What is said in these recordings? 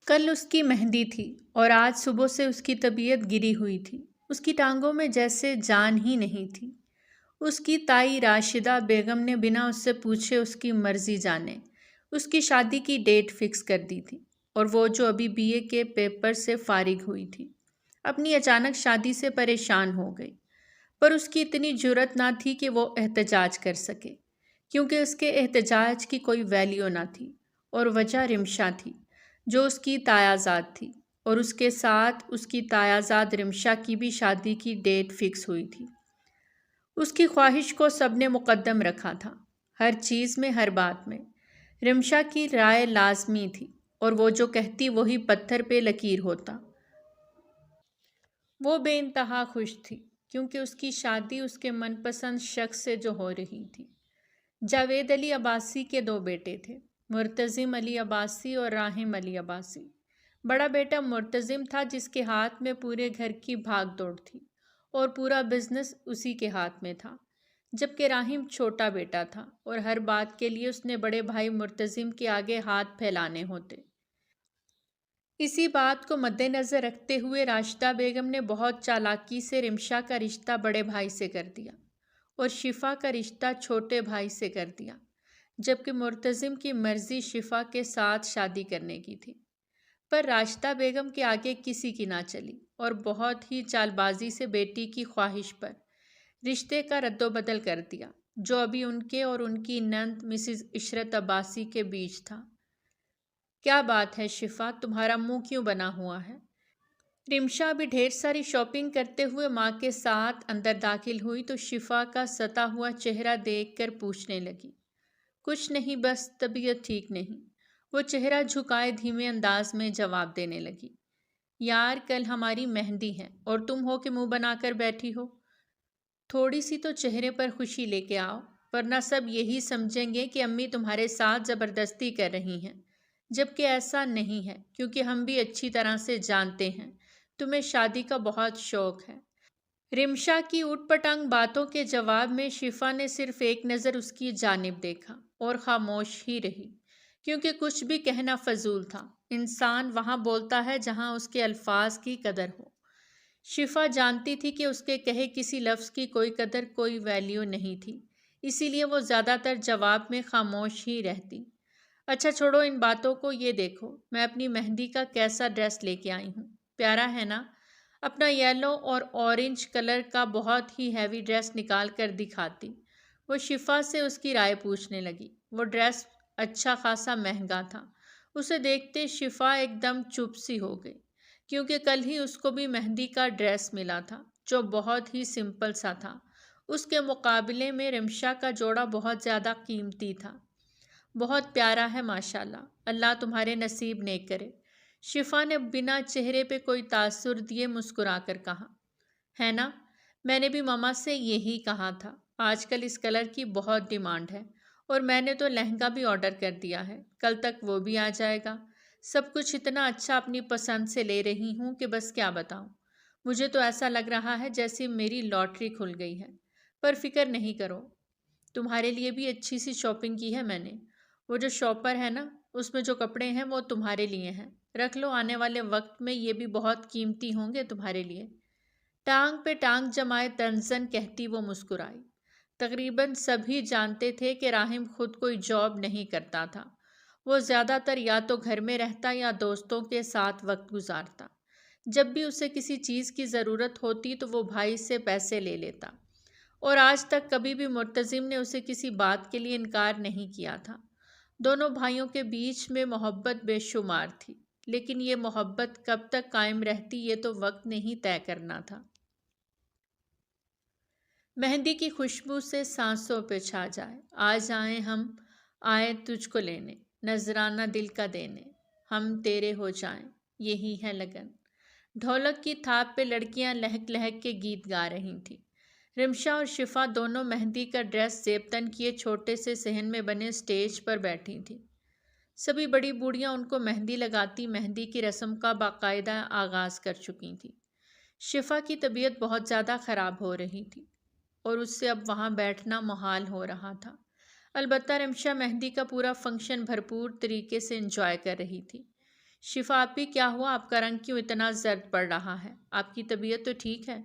کل اس کی مہندی تھی اور آج صبح سے اس کی طبیعت گری ہوئی تھی۔ اس کی ٹانگوں میں جیسے جان ہی نہیں تھی۔ اس کی تائی راشدہ بیگم نے بنا اس سے پوچھے اس کی مرضی جانے اس کی شادی کی ڈیٹ فکس کر دی تھی، اور وہ جو ابھی بی اے کے پیپر سے فارغ ہوئی تھی اپنی اچانک شادی سے پریشان ہو گئی۔ پر اس کی اتنی جرأت نہ تھی کہ وہ احتجاج کر سکے، کیونکہ اس کے احتجاج کی کوئی ویلیو نہ تھی، اور وجہ رمشا تھی جو اس کی تایازاد تھی، اور اس کے ساتھ اس کی تایازاد رمشا کی بھی شادی کی ڈیٹ فکس ہوئی تھی۔ اس کی خواہش کو سب نے مقدم رکھا تھا، ہر چیز میں، ہر بات میں۔ رمشا کی رائے لازمی تھی، اور وہ جو کہتی وہی پتھر پہ لکیر ہوتا۔ وہ بے انتہا خوش تھی، کیونکہ اس کی شادی اس کے من پسند شخص سے جو ہو رہی تھی۔ جاوید علی عباسی کے دو بیٹے تھے، مرتضم علی عباسی اور راحم علی عباسی۔ بڑا بیٹا مرتضم تھا، جس کے ہاتھ میں پورے گھر کی بھاگ دوڑ تھی اور پورا بزنس اسی کے ہاتھ میں تھا، جبکہ راحم چھوٹا بیٹا تھا اور ہر بات کے لیے اس نے بڑے بھائی مرتضم کے آگے ہاتھ پھیلانے ہوتے۔ اسی بات کو مد نظر رکھتے ہوئے راشدہ بیگم نے بہت چالاکی سے رمشا کا رشتہ بڑے بھائی سے کر دیا اور شفا کا رشتہ چھوٹے بھائی سے کر دیا، جبکہ مرتضم کی مرضی شفا کے ساتھ شادی کرنے کی تھی۔ پر راشدہ بیگم کے آگے کسی کی نہ چلی، اور بہت ہی چال بازی سے بیٹی کی خواہش پر رشتے کا رد و بدل کر دیا، جو ابھی ان کے اور ان کی نند مسز عشرت عباسی کے بیچ تھا۔ کیا بات ہے شفا، تمہارا منہ کیوں بنا ہوا ہے؟ رمشا بھی ڈھیر ساری شاپنگ کرتے ہوئے ماں کے ساتھ اندر داخل ہوئی تو شفا کا ستا ہوا چہرہ دیکھ کر پوچھنے لگی۔ کچھ نہیں، بس طبیعت ٹھیک نہیں، وہ چہرہ جھکائے دھیمے انداز میں جواب دینے لگی۔ یار، کل ہماری مہندی ہے اور تم ہو کہ منہ بنا کر بیٹھی ہو۔ تھوڑی سی تو چہرے پر خوشی لے کے آؤ، ورنہ سب یہی سمجھیں گے کہ امی تمہارے ساتھ زبردستی کر رہی ہیں، جبکہ ایسا نہیں ہے، کیونکہ ہم بھی اچھی طرح سے جانتے ہیں تمہیں شادی کا بہت شوق ہے۔ رمشا کی اوٹ پٹانگ باتوں کے جواب میں شفا نے صرف ایک نظر اس کی جانب دیکھا اور خاموش ہی رہی، کیونکہ کچھ بھی کہنا فضول تھا۔ انسان وہاں بولتا ہے جہاں اس کے الفاظ کی قدر ہو۔ شفا جانتی تھی کہ اس کے کہے کسی لفظ کی کوئی قدر، کوئی ویلیو نہیں تھی، اسی لیے وہ زیادہ تر جواب میں خاموش ہی رہتی۔ اچھا چھوڑو ان باتوں کو، یہ دیکھو میں اپنی مہندی کا کیسا ڈریس لے کے آئی ہوں، پیارا ہے نا؟ اپنا یلو اور اورنج کلر کا بہت ہی ہیوی ڈریس نکال کر دکھاتی وہ شفا سے اس کی رائے پوچھنے لگی۔ وہ ڈریس اچھا خاصا مہنگا تھا۔ اسے دیکھتے شفا ایک دم چپ سی ہو گئی، کیونکہ کل ہی اس کو بھی مہندی کا ڈریس ملا تھا جو بہت ہی سمپل سا تھا۔ اس کے مقابلے میں رمشا کا جوڑا بہت زیادہ قیمتی تھا۔ بہت پیارا ہے ماشاءاللہ، اللہ تمہارے نصیب نیک کرے، شفا نے بنا چہرے پہ کوئی تاثر دیے مسکرا کر کہا۔ ہے نا؟ میں نے بھی ماما سے یہی کہا تھا، آج کل اس کلر کی بہت ڈیمانڈ ہے، اور میں نے تو لہنگا بھی آرڈر کر دیا ہے، کل تک وہ بھی آ جائے گا۔ سب کچھ اتنا اچھا اپنی پسند سے لے رہی ہوں کہ بس کیا بتاؤں، مجھے تو ایسا لگ رہا ہے جیسے میری لاٹری کھل گئی ہے۔ پر فکر نہیں کرو، تمہارے لیے بھی اچھی سی شاپنگ کی ہے میں نے۔ وہ جو شاپر ہے نا، اس میں جو کپڑے ہیں وہ تمہارے لیے ہیں، رکھ لو، آنے والے وقت میں یہ بھی بہت قیمتی ہوں گے تمہارے لیے۔ ٹانگ پہ ٹانگ جمائے طنزاً کہتی وہ مسکرائی۔ تقریباً سبھی جانتے تھے کہ راحم خود کوئی جاب نہیں کرتا تھا، وہ زیادہ تر یا تو گھر میں رہتا یا دوستوں کے ساتھ وقت گزارتا۔ جب بھی اسے کسی چیز کی ضرورت ہوتی تو وہ بھائی سے پیسے لے لیتا، اور آج تک کبھی بھی مرتضم نے اسے کسی بات کے لیے انکار نہیں کیا تھا۔ دونوں بھائیوں کے بیچ میں محبت بے شمار تھی، لیکن یہ محبت کب تک قائم رہتی یہ تو وقت نے ہی طے کرنا تھا۔ مہندی کی خوشبو سے سانسوں پہ چھا جائے، آ جائیں ہم، آئے تجھ کو لینے، نذرانہ دل کا دینے، ہم تیرے ہو جائیں، یہی ہے لگن۔ ڈھولک کی تھاپ پہ لڑکیاں لہک لہک کے گیت گا رہی تھیں۔ رمشا اور شفا دونوں مہندی کا ڈریس زیب تن کیے چھوٹے سے صحن میں بنے اسٹیج پر بیٹھی تھیں۔ سبھی بڑی بوڑھیاں ان کو مہندی لگاتی مہندی کی رسم کا باقاعدہ آغاز کر چکی تھیں۔ شفا کی طبیعت بہت زیادہ خراب ہو رہی تھی، اور اس سے اب وہاں بیٹھنا محال ہو رہا تھا۔ البتہ رمشا مہندی کا پورا فنکشن بھرپور طریقے سے انجوائے کر رہی تھی۔ شفا آپی کیا ہوا؟ آپ کا رنگ کیوں اتنا زرد پڑ رہا ہے؟ آپ کی طبیعت تو ٹھیک ہے؟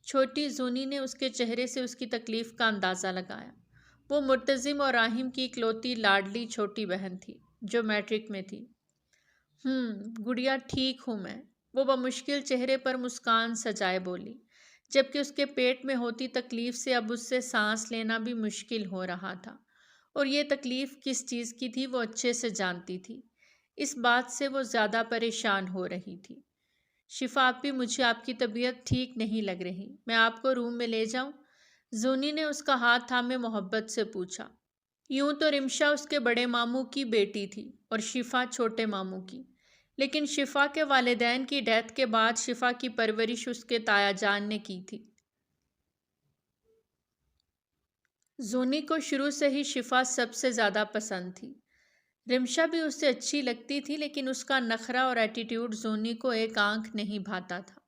چھوٹی زونی نے اس کے چہرے سے اس کی تکلیف کا اندازہ لگایا۔ وہ مرتزم اور راہم کی اکلوتی لاڈلی چھوٹی بہن تھی جو میٹرک میں تھی۔ گڑیا ٹھیک ہوں میں، وہ بمشکل چہرے پر مسکان سجائے بولی، جبکہ اس کے پیٹ میں ہوتی تکلیف سے اب اس سے سانس لینا بھی مشکل ہو رہا تھا، اور یہ تکلیف کس چیز کی تھی وہ اچھے سے جانتی تھی۔ اس بات سے وہ زیادہ پریشان ہو رہی تھی۔ شفا آپی مجھے آپ کی طبیعت ٹھیک نہیں لگ رہی، میں آپ کو روم میں لے جاؤں؟ زونی نے اس کا ہاتھ تھامے محبت سے پوچھا۔ یوں تو رمشا اس کے بڑے ماموں کی بیٹی تھی اور شفا چھوٹے ماموں کی، لیکن شفا کے والدین کی ڈیتھ کے بعد شفا کی پرورش اس کے تایا جان نے کی تھی۔ زونی کو شروع سے ہی شفا سب سے زیادہ پسند تھی۔ رمشا بھی اس سے اچھی لگتی تھی، لیکن اس کا نخرہ اور ایٹیٹیوڈ زونی کو ایک آنکھ نہیں بھاتا تھا۔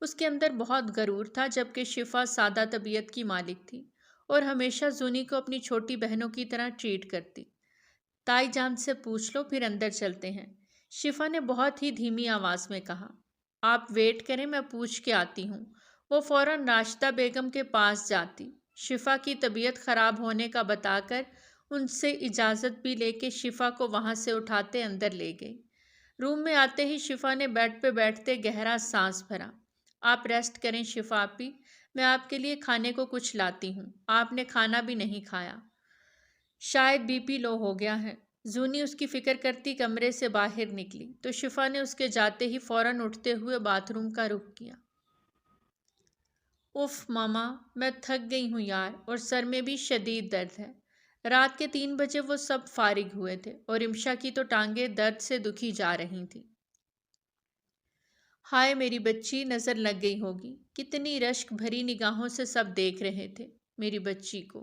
اس کے اندر بہت غرور تھا، جبکہ شفا سادہ طبیعت کی مالک تھی اور ہمیشہ زونی کو اپنی چھوٹی بہنوں کی طرح ٹریٹ کرتی۔ تائی جان سے پوچھ لو، پھر اندر چلتے ہیں، شفا نے بہت ہی دھیمی آواز میں کہا۔ آپ ویٹ کریں، میں پوچھ کے آتی ہوں۔ وہ فوراً راشدہ بیگم کے پاس جاتی، شفا کی طبیعت خراب ہونے کا بتا کر ان سے اجازت بھی لے کے شفا کو وہاں سے اٹھاتے اندر لے گئی۔ روم میں آتے ہی شفا نے بیڈ پہ بیٹھتے گہرا سانس بھرا۔ آپ ریسٹ کریں شفا آپی، میں آپ کے لیے کھانے کو کچھ لاتی ہوں، آپ نے کھانا بھی نہیں کھایا، شاید بی پی لو ہو گیا ہے۔ زونی اس کی فکر کرتی کمرے سے باہر نکلی تو شفا نے اس کے جاتے ہی فوراً اٹھتے ہوئے باتھ روم کا رخ کیا۔ اف ماما، میں تھک گئی ہوں یار، اور سر میں بھی شدید درد ہے۔ رات کے 3 بجے وہ سب فارغ ہوئے تھے اور رمشا کی تو ٹانگیں درد سے دکھی جا رہی تھیں۔ ہائے میری بچی، نظر لگ گئی ہوگی، کتنی رشک بھری نگاہوں سے سب دیکھ رہے تھے میری بچی کو۔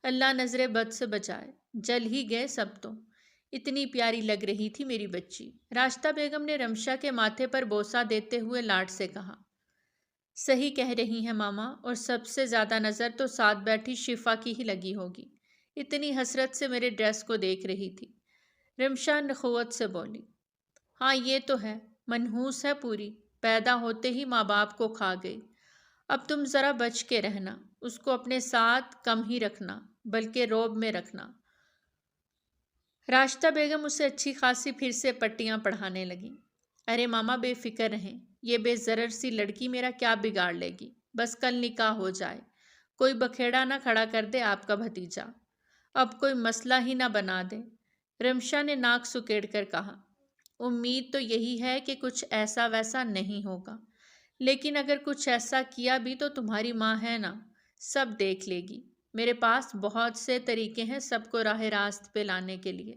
اللہ نظر بد سے بچائے، جل ہی گئے سب تو، اتنی پیاری لگ رہی تھی میری بچی۔ راشدہ بیگم نے رمشا کے ماتھے پر بوسہ دیتے ہوئے لاڈ سے کہا۔ صحیح کہہ رہی ہیں ماما، اور سب سے زیادہ نظر تو ساتھ بیٹھی شفا کی ہی لگی ہوگی، اتنی حسرت سے میرے ڈریس کو دیکھ رہی تھی۔ رمشا نخوت سے بولی۔ ہاں یہ تو ہے، منحوس ہے پوری، پیدا ہوتے ہی ماں باپ کو کھا گئی۔ اب تم ذرا بچ کے رہنا، اس کو اپنے ساتھ کم ہی رکھنا، بلکہ روب میں رکھنا۔ راشدہ بیگم اسے اچھی خاصی پھر سے پٹیاں پڑھانے لگیں۔ ارے ماما بے فکر رہیں، یہ بے ضرر سی لڑکی میرا کیا بگاڑ لے گی، بس کل نکاح ہو جائے، کوئی بکھیڑا نہ کھڑا کر دے آپ کا بھتیجا، اب کوئی مسئلہ ہی نہ بنا دے۔ رمشا نے ناک سکیڑ کر کہا۔ امید تو یہی ہے کہ کچھ ایسا ویسا نہیں ہوگا، لیکن اگر کچھ ایسا کیا بھی تو تمہاری ماں ہے نا، سب دیکھ لے گی۔ میرے پاس بہت سے طریقے ہیں سب کو راہ راست پہ لانے کے لیے۔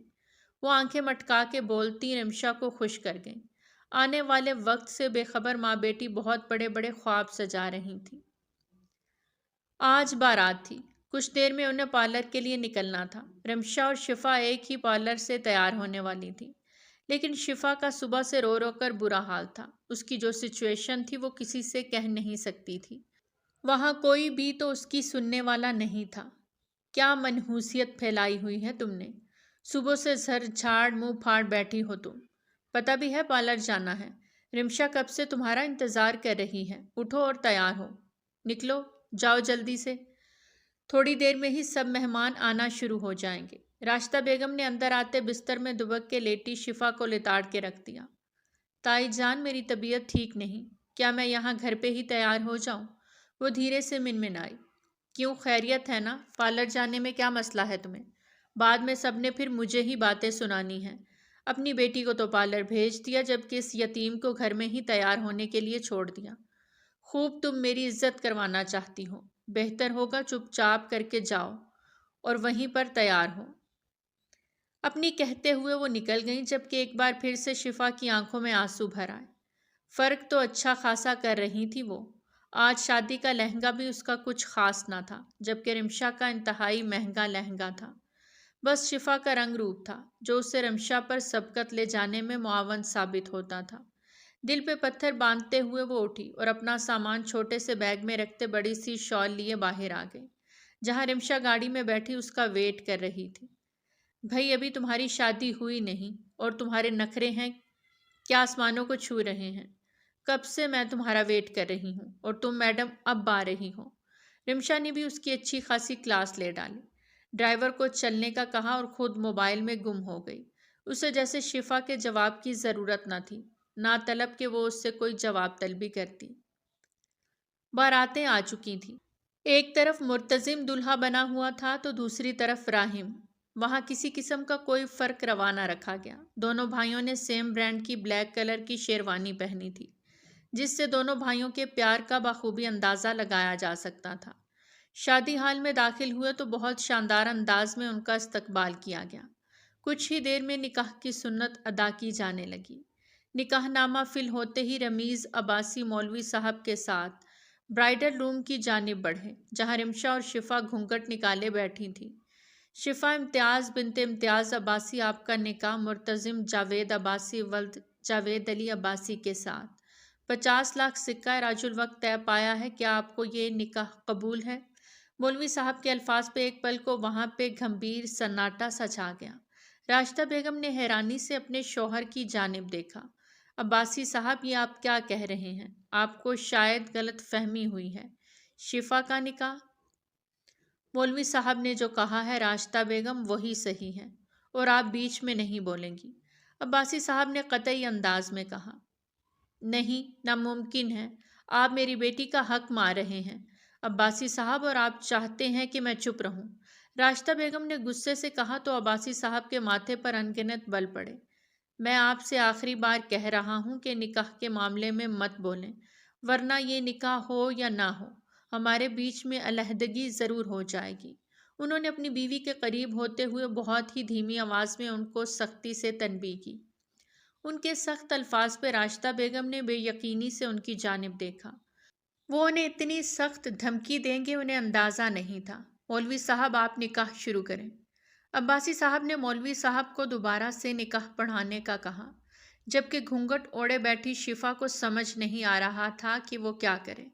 وہ آنکھیں مٹکا کے بولتی رمشا کو خوش کر گئیں۔ آنے والے وقت سے بے خبر ماں بیٹی بہت بڑے بڑے خواب سجا رہی تھیں۔ آج بارات تھی، کچھ دیر میں انہیں پارلر کے لیے نکلنا تھا۔ رمشا اور شفا ایک ہی پارلر سے تیار ہونے والی تھی، لیکن شفا کا صبح سے رو رو کر برا حال تھا۔ اس کی جو سچویشن تھی وہ کسی سے کہہ نہیں سکتی تھی۔ وہاں کوئی بھی تو اس کی سننے والا نہیں تھا۔ کیا منحوسیت پھیلائی ہوئی ہے تم نے، صبح سے سر جھاڑ منہ پھاڑ بیٹھی ہو تم، پتہ بھی ہے پارلر جانا ہے۔ رمشا کب سے تمہارا انتظار کر رہی ہے، اٹھو اور تیار ہو، نکلو جاؤ جلدی سے، تھوڑی دیر میں ہی سب مہمان آنا شروع ہو جائیں گے۔ راشدہ بیگم نے اندر آتے بستر میں دبک کے لیٹی شفا کو لتاڑ کے رکھ دیا۔ تائی جان میری طبیعت ٹھیک نہیں، کیا میں یہاں گھر پہ ہی تیار ہو جاؤں؟ وہ دھیرے سے منمنائی۔ کیوں، خیریت ہے نا؟ پارلر جانے میں کیا مسئلہ ہے تمہیں؟ بعد میں سب نے پھر مجھے ہی باتیں سنانی ہیں۔ اپنی بیٹی کو تو پارلر بھیج دیا، جبکہ اس یتیم کو گھر میں ہی تیار ہونے کے لیے چھوڑ دیا۔ خوب تم میری عزت کروانا چاہتی ہو، بہتر ہوگا چپ چاپ کر کے جاؤ اور وہیں پر تیار ہو۔ اپنی کہتے ہوئے وہ نکل گئیں، جبکہ ایک بار پھر سے شفا کی آنکھوں میں آنسو بھر آئے۔ فرق تو اچھا خاصا کر رہی تھی وہ۔ آج شادی کا لہنگا بھی اس کا کچھ خاص نہ تھا، جبکہ رمشا کا انتہائی مہنگا لہنگا تھا۔ بس شفا کا رنگ روپ تھا جو اسے رمشا پر سبقت لے جانے میں معاون ثابت ہوتا تھا۔ دل پہ پتھر باندھتے ہوئے وہ اٹھی اور اپنا سامان چھوٹے سے بیگ میں رکھتے بڑی سی شال لیے باہر آ گئی، جہاں رمشا گاڑی میں بیٹھی اس کا ویٹ کر رہی تھی۔ بھئی ابھی تمہاری شادی ہوئی نہیں اور تمہارے نخرے ہیں کیا آسمانوں کو چھو رہے ہیں؟ کب سے میں تمہارا ویٹ کر رہی ہوں اور تم میڈم اب آ رہی ہو۔ رمشا نے بھی اس کی اچھی خاصی کلاس لے ڈالی، ڈرائیور کو چلنے کا کہا اور خود موبائل میں گم ہو گئی۔ اسے جیسے شفا کے جواب کی ضرورت نہ تھی، نہ طلب کہ وہ اس سے کوئی جواب طلبی کرتی۔ باراتیں آ چکی تھیں۔ ایک طرف مرتزم دلہا بنا ہوا تھا تو دوسری طرف راہم۔ وہاں کسی قسم کا کوئی فرق روا نہ رکھا گیا۔ دونوں بھائیوں نے سیم برانڈ کی بلیک کلر کی شیروانی پہنی تھی، جس سے دونوں بھائیوں کے پیار کا بخوبی اندازہ لگایا جا سکتا تھا۔ شادی ہال میں داخل ہوئے تو بہت شاندار انداز میں ان کا استقبال کیا گیا۔ کچھ ہی دیر میں نکاح کی سنت ادا کی جانے لگی۔ نکاح نامہ فل ہوتے ہی رمیز عباسی مولوی صاحب کے ساتھ برائڈل روم کی جانب بڑھے، جہاں رمشا اور شفا گھونگھٹ نکالے بیٹھی تھیں۔ شفا: امتیاز بنت امتیاز عباسی، آپ کا نکاح مرتزم جاوید عباسی ولد جاوید علی عباسی کے ساتھ 50 لاکھ سکہ راج الوقت طے پایا ہے، کیا آپ کو یہ نکاح قبول ہے؟ مولوی صاحب کے الفاظ پہ ایک پل کو وہاں پہ گھمبیر سناٹا سا چھا گیا۔ راشدہ بیگم نے حیرانی سے اپنے شوہر کی جانب دیکھا۔ عباسی صاحب، یہ آپ کیا کہہ رہے ہیں؟ آپ کو شاید غلط فہمی ہوئی ہے۔ شفا کا نکاح؟ مولوی صاحب نے جو کہا ہے راشدہ بیگم وہی صحیح ہے، اور آپ بیچ میں نہیں بولیں گی۔ عباسی صاحب نے قطعی انداز میں کہا۔ نہیں، ناممکن ہے، آپ میری بیٹی کا حق مار رہے ہیں عباسی صاحب، اور آپ چاہتے ہیں کہ میں چپ رہوں۔ راشدہ بیگم نے غصے سے کہا تو عباسی صاحب کے ماتھے پر انگنت بل پڑے۔ میں آپ سے آخری بار کہہ رہا ہوں کہ نکاح کے معاملے میں مت بولیں، ورنہ یہ نکاح ہو یا نہ ہو، ہمارے بیچ میں علیحدگی ضرور ہو جائے گی۔ انہوں نے اپنی بیوی کے قریب ہوتے ہوئے بہت ہی دھیمی آواز میں ان کو سختی سے تنبیہ کی۔ ان کے سخت الفاظ پہ راشدہ بیگم نے بے یقینی سے ان کی جانب دیکھا۔ وہ انہیں اتنی سخت دھمکی دیں گے انہیں اندازہ نہیں تھا۔ مولوی صاحب، آپ نکاح شروع کریں۔ عباسی صاحب نے مولوی صاحب کو دوبارہ سے نکاح پڑھانے کا کہا، جبکہ گھونگھٹ اوڑے بیٹھی شفا کو سمجھ نہیں آ رہا تھا کہ وہ کیا کرے۔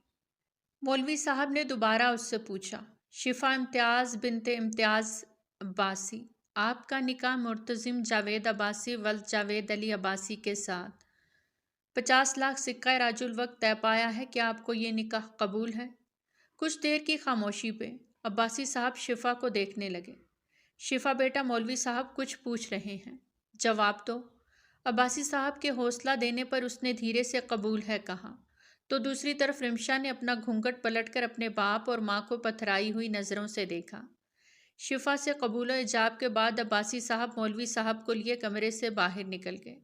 مولوی صاحب نے دوبارہ اس سے پوچھا، شفا امتیاز بنت امتیاز عباسی، آپ کا نکاح مرتزم جاوید عباسی ولد جاوید علی عباسی کے ساتھ 50 لاکھ سکہ راج الوقت طے پایا ہے، کیا آپ کو یہ نکاح قبول ہے؟ کچھ دیر کی خاموشی پہ عباسی صاحب شفا کو دیکھنے لگے۔ شفا بیٹا، مولوی صاحب کچھ پوچھ رہے ہیں، جواب دو۔ عباسی صاحب کے حوصلہ دینے پر اس نے دھیرے سے قبول ہے کہا، تو دوسری طرف رمشا نے اپنا گھونگھٹ پلٹ کر اپنے باپ اور ماں کو پتھرائی ہوئی نظروں سے دیکھا۔ شفا سے قبول و ایجاب کے بعد عباسی صاحب مولوی صاحب کو لیے کمرے سے باہر نکل گئے۔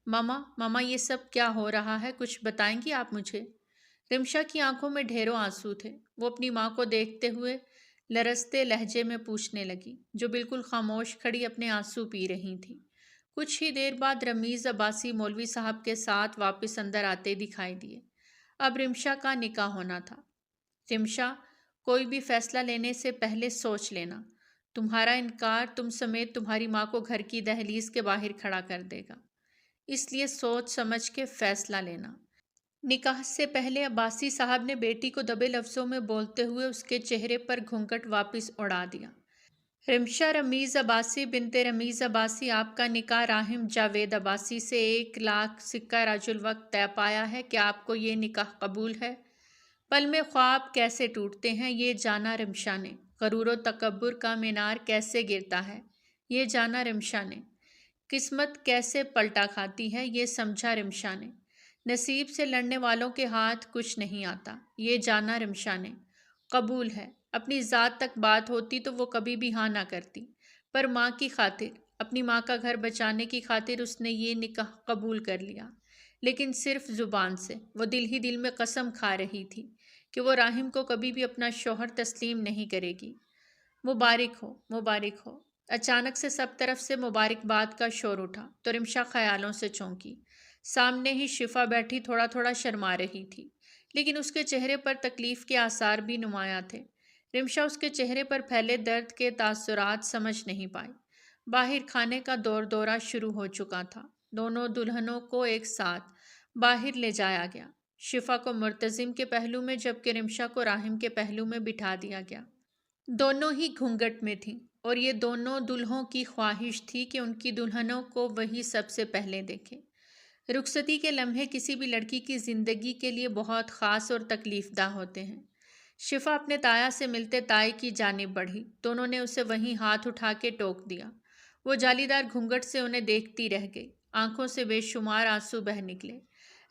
ماما یہ سب کیا ہو رہا ہے، کچھ بتائیں گی آپ مجھے؟ رمشا کی آنکھوں میں ڈھیروں آنسو تھے۔ وہ اپنی ماں کو دیکھتے ہوئے لرزتے لہجے میں پوچھنے لگی، جو بالکل خاموش کھڑی اپنے آنسو پی رہی تھی۔ کچھ ہی دیر بعد رمیز عباسی مولوی صاحب کے ساتھ واپس اندر آتے دکھائی دیے۔ اب رمشا کا نکاح ہونا تھا۔ رمشا، کوئی بھی فیصلہ لینے سے پہلے سوچ لینا، تمہارا انکار تم سمیت تمہاری ماں کو گھر کی دہلیز کے باہر کھڑا کر دے گا، اس لیے سوچ سمجھ کے فیصلہ لینا۔ نکاح سے پہلے عباسی صاحب نے بیٹی کو دبے لفظوں میں بولتے ہوئے اس کے چہرے پر گھونگھٹ واپس اڑا دیا۔ رمشا رمیز عباسی بنت رمیز عباسی، آپ کا نکاح راحم جاوید عباسی سے 1 لاکھ سکہ راج الوقت طے پایا ہے، کیا آپ کو یہ نکاح قبول ہے؟ پل میں خواب کیسے ٹوٹتے ہیں یہ جانا رمشا نے، غرور و تکبر کا مینار کیسے گرتا ہے یہ جانا رمشا نے، قسمت کیسے پلٹا کھاتی ہے یہ سمجھا رمشا نے، نصیب سے لڑنے والوں کے ہاتھ کچھ نہیں آتا یہ جانا رمشا نے۔ قبول ہے، اپنی ذات تک بات ہوتی تو وہ کبھی بھی ہاں نہ کرتی، پر ماں کی خاطر، اپنی ماں کا گھر بچانے کی خاطر اس نے یہ نکاح قبول کر لیا، لیکن صرف زبان سے۔ وہ دل ہی دل میں قسم کھا رہی تھی کہ وہ راحم کو کبھی بھی اپنا شوہر تسلیم نہیں کرے گی۔ مبارک ہو، مبارک ہو۔ اچانک سے سب طرف سے مبارکباد کا شور اٹھا تو رمشا خیالوں سے چونکی۔ سامنے ہی شفا بیٹھی تھوڑا تھوڑا شرما رہی تھی، لیکن اس کے چہرے پر تکلیف کے آثار بھی نمایاں تھے۔ رمشا اس کے چہرے پر پھیلے درد کے تاثرات سمجھ نہیں پائی۔ باہر کھانے کا دور دورہ شروع ہو چکا تھا۔ دونوں دلہنوں کو ایک ساتھ باہر لے جایا گیا، شفا کو مرتزم کے پہلو میں جبکہ رمشا کو راحم کے پہلو میں بٹھا دیا گیا۔ دونوں ہی گھونگھٹ میں تھیں، اور یہ دونوں دلہوں کی خواہش تھی کہ ان کی دلہنوں کو وہی سب سے پہلے دیکھے۔ رخصتی کے لمحے کسی بھی لڑکی کی زندگی کے لیے بہت خاص اور تکلیف دہ ہوتے ہیں۔ شفا اپنے تایا سے ملتے تائی کی جانب بڑھی تو انہوں نے اسے وہیں ہاتھ اٹھا کے ٹوک دیا۔ وہ جالی دار گھونگھٹ سے انہیں دیکھتی رہ گئی، آنکھوں سے بے شمار آنسو بہہ نکلے۔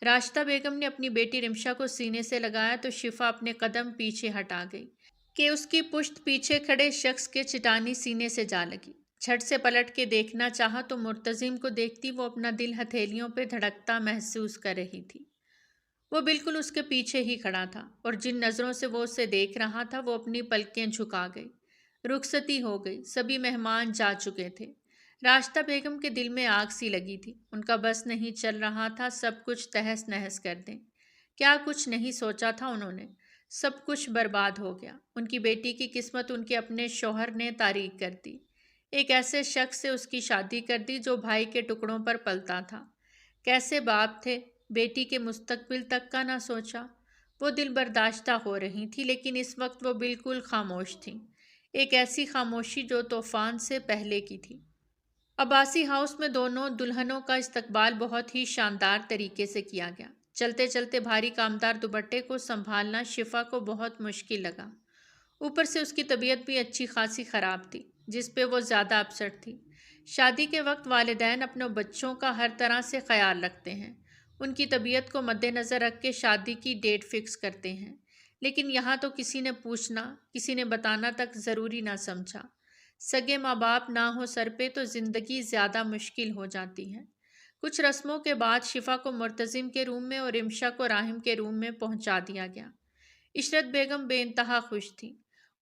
راشدہ بیگم نے اپنی بیٹی رمشا کو سینے سے لگایا تو شفا اپنے قدم پیچھے ہٹا گئی کہ اس کی پشت پیچھے کھڑے شخص کے چٹانی سینے سے جا لگی۔ جھٹ سے پلٹ کے دیکھنا چاہا تو مرتزم کو دیکھتی وہ اپنا دل ہتھیلیوں پہ دھڑکتا محسوس کر رہی تھی۔ وہ بالکل اس کے پیچھے ہی کھڑا تھا اور جن نظروں سے وہ اسے دیکھ رہا تھا وہ اپنی پلکیں جھکا گئی۔ رخصتی ہو گئی، سبھی مہمان جا چکے تھے۔ راشدہ بیگم کے دل میں آگ سی لگی تھی، ان کا بس نہیں چل رہا تھا سب کچھ تہس نہس کر دیں۔ کیا کچھ نہیں سوچا تھا انہوں نے، سب کچھ برباد ہو گیا۔ ان کی بیٹی کی قسمت ان کے اپنے شوہر نے تاریک کر دی، ایک ایسے شخص سے اس کی شادی کر دی جو بھائی کے ٹکڑوں پر پلتا تھا۔ کیسے باپ تھے، بیٹی کے مستقبل تک کا نہ سوچا۔ وہ دل برداشتہ ہو رہی تھی لیکن اس وقت وہ بالکل خاموش تھیں، ایک ایسی خاموشی جو طوفان سے پہلے کی تھی۔ عباسی ہاؤس میں دونوں دلہنوں کا استقبال بہت ہی شاندار طریقے سے کیا گیا۔ چلتے چلتے بھاری کامدار دوپٹے کو سنبھالنا شفا کو بہت مشکل لگا، اوپر سے اس کی طبیعت بھی اچھی خاصی خراب تھی جس پہ وہ زیادہ اپسٹ تھی۔ شادی کے وقت والدین اپنے بچوں کا ہر طرح سے خیال رکھتے ہیں، ان کی طبیعت کو مد نظر رکھ کے شادی کی ڈیٹ فکس کرتے ہیں، لیکن یہاں تو کسی نے پوچھنا، کسی نے بتانا تک ضروری نہ سمجھا۔ سگے ماں باپ نہ ہو سر پہ تو زندگی زیادہ مشکل ہو جاتی ہے۔ کچھ رسموں کے بعد شفا کو مرتزم کے روم میں اور رمشا کو راحم کے روم میں پہنچا دیا گیا۔ عشرت بیگم بے انتہا خوش تھی،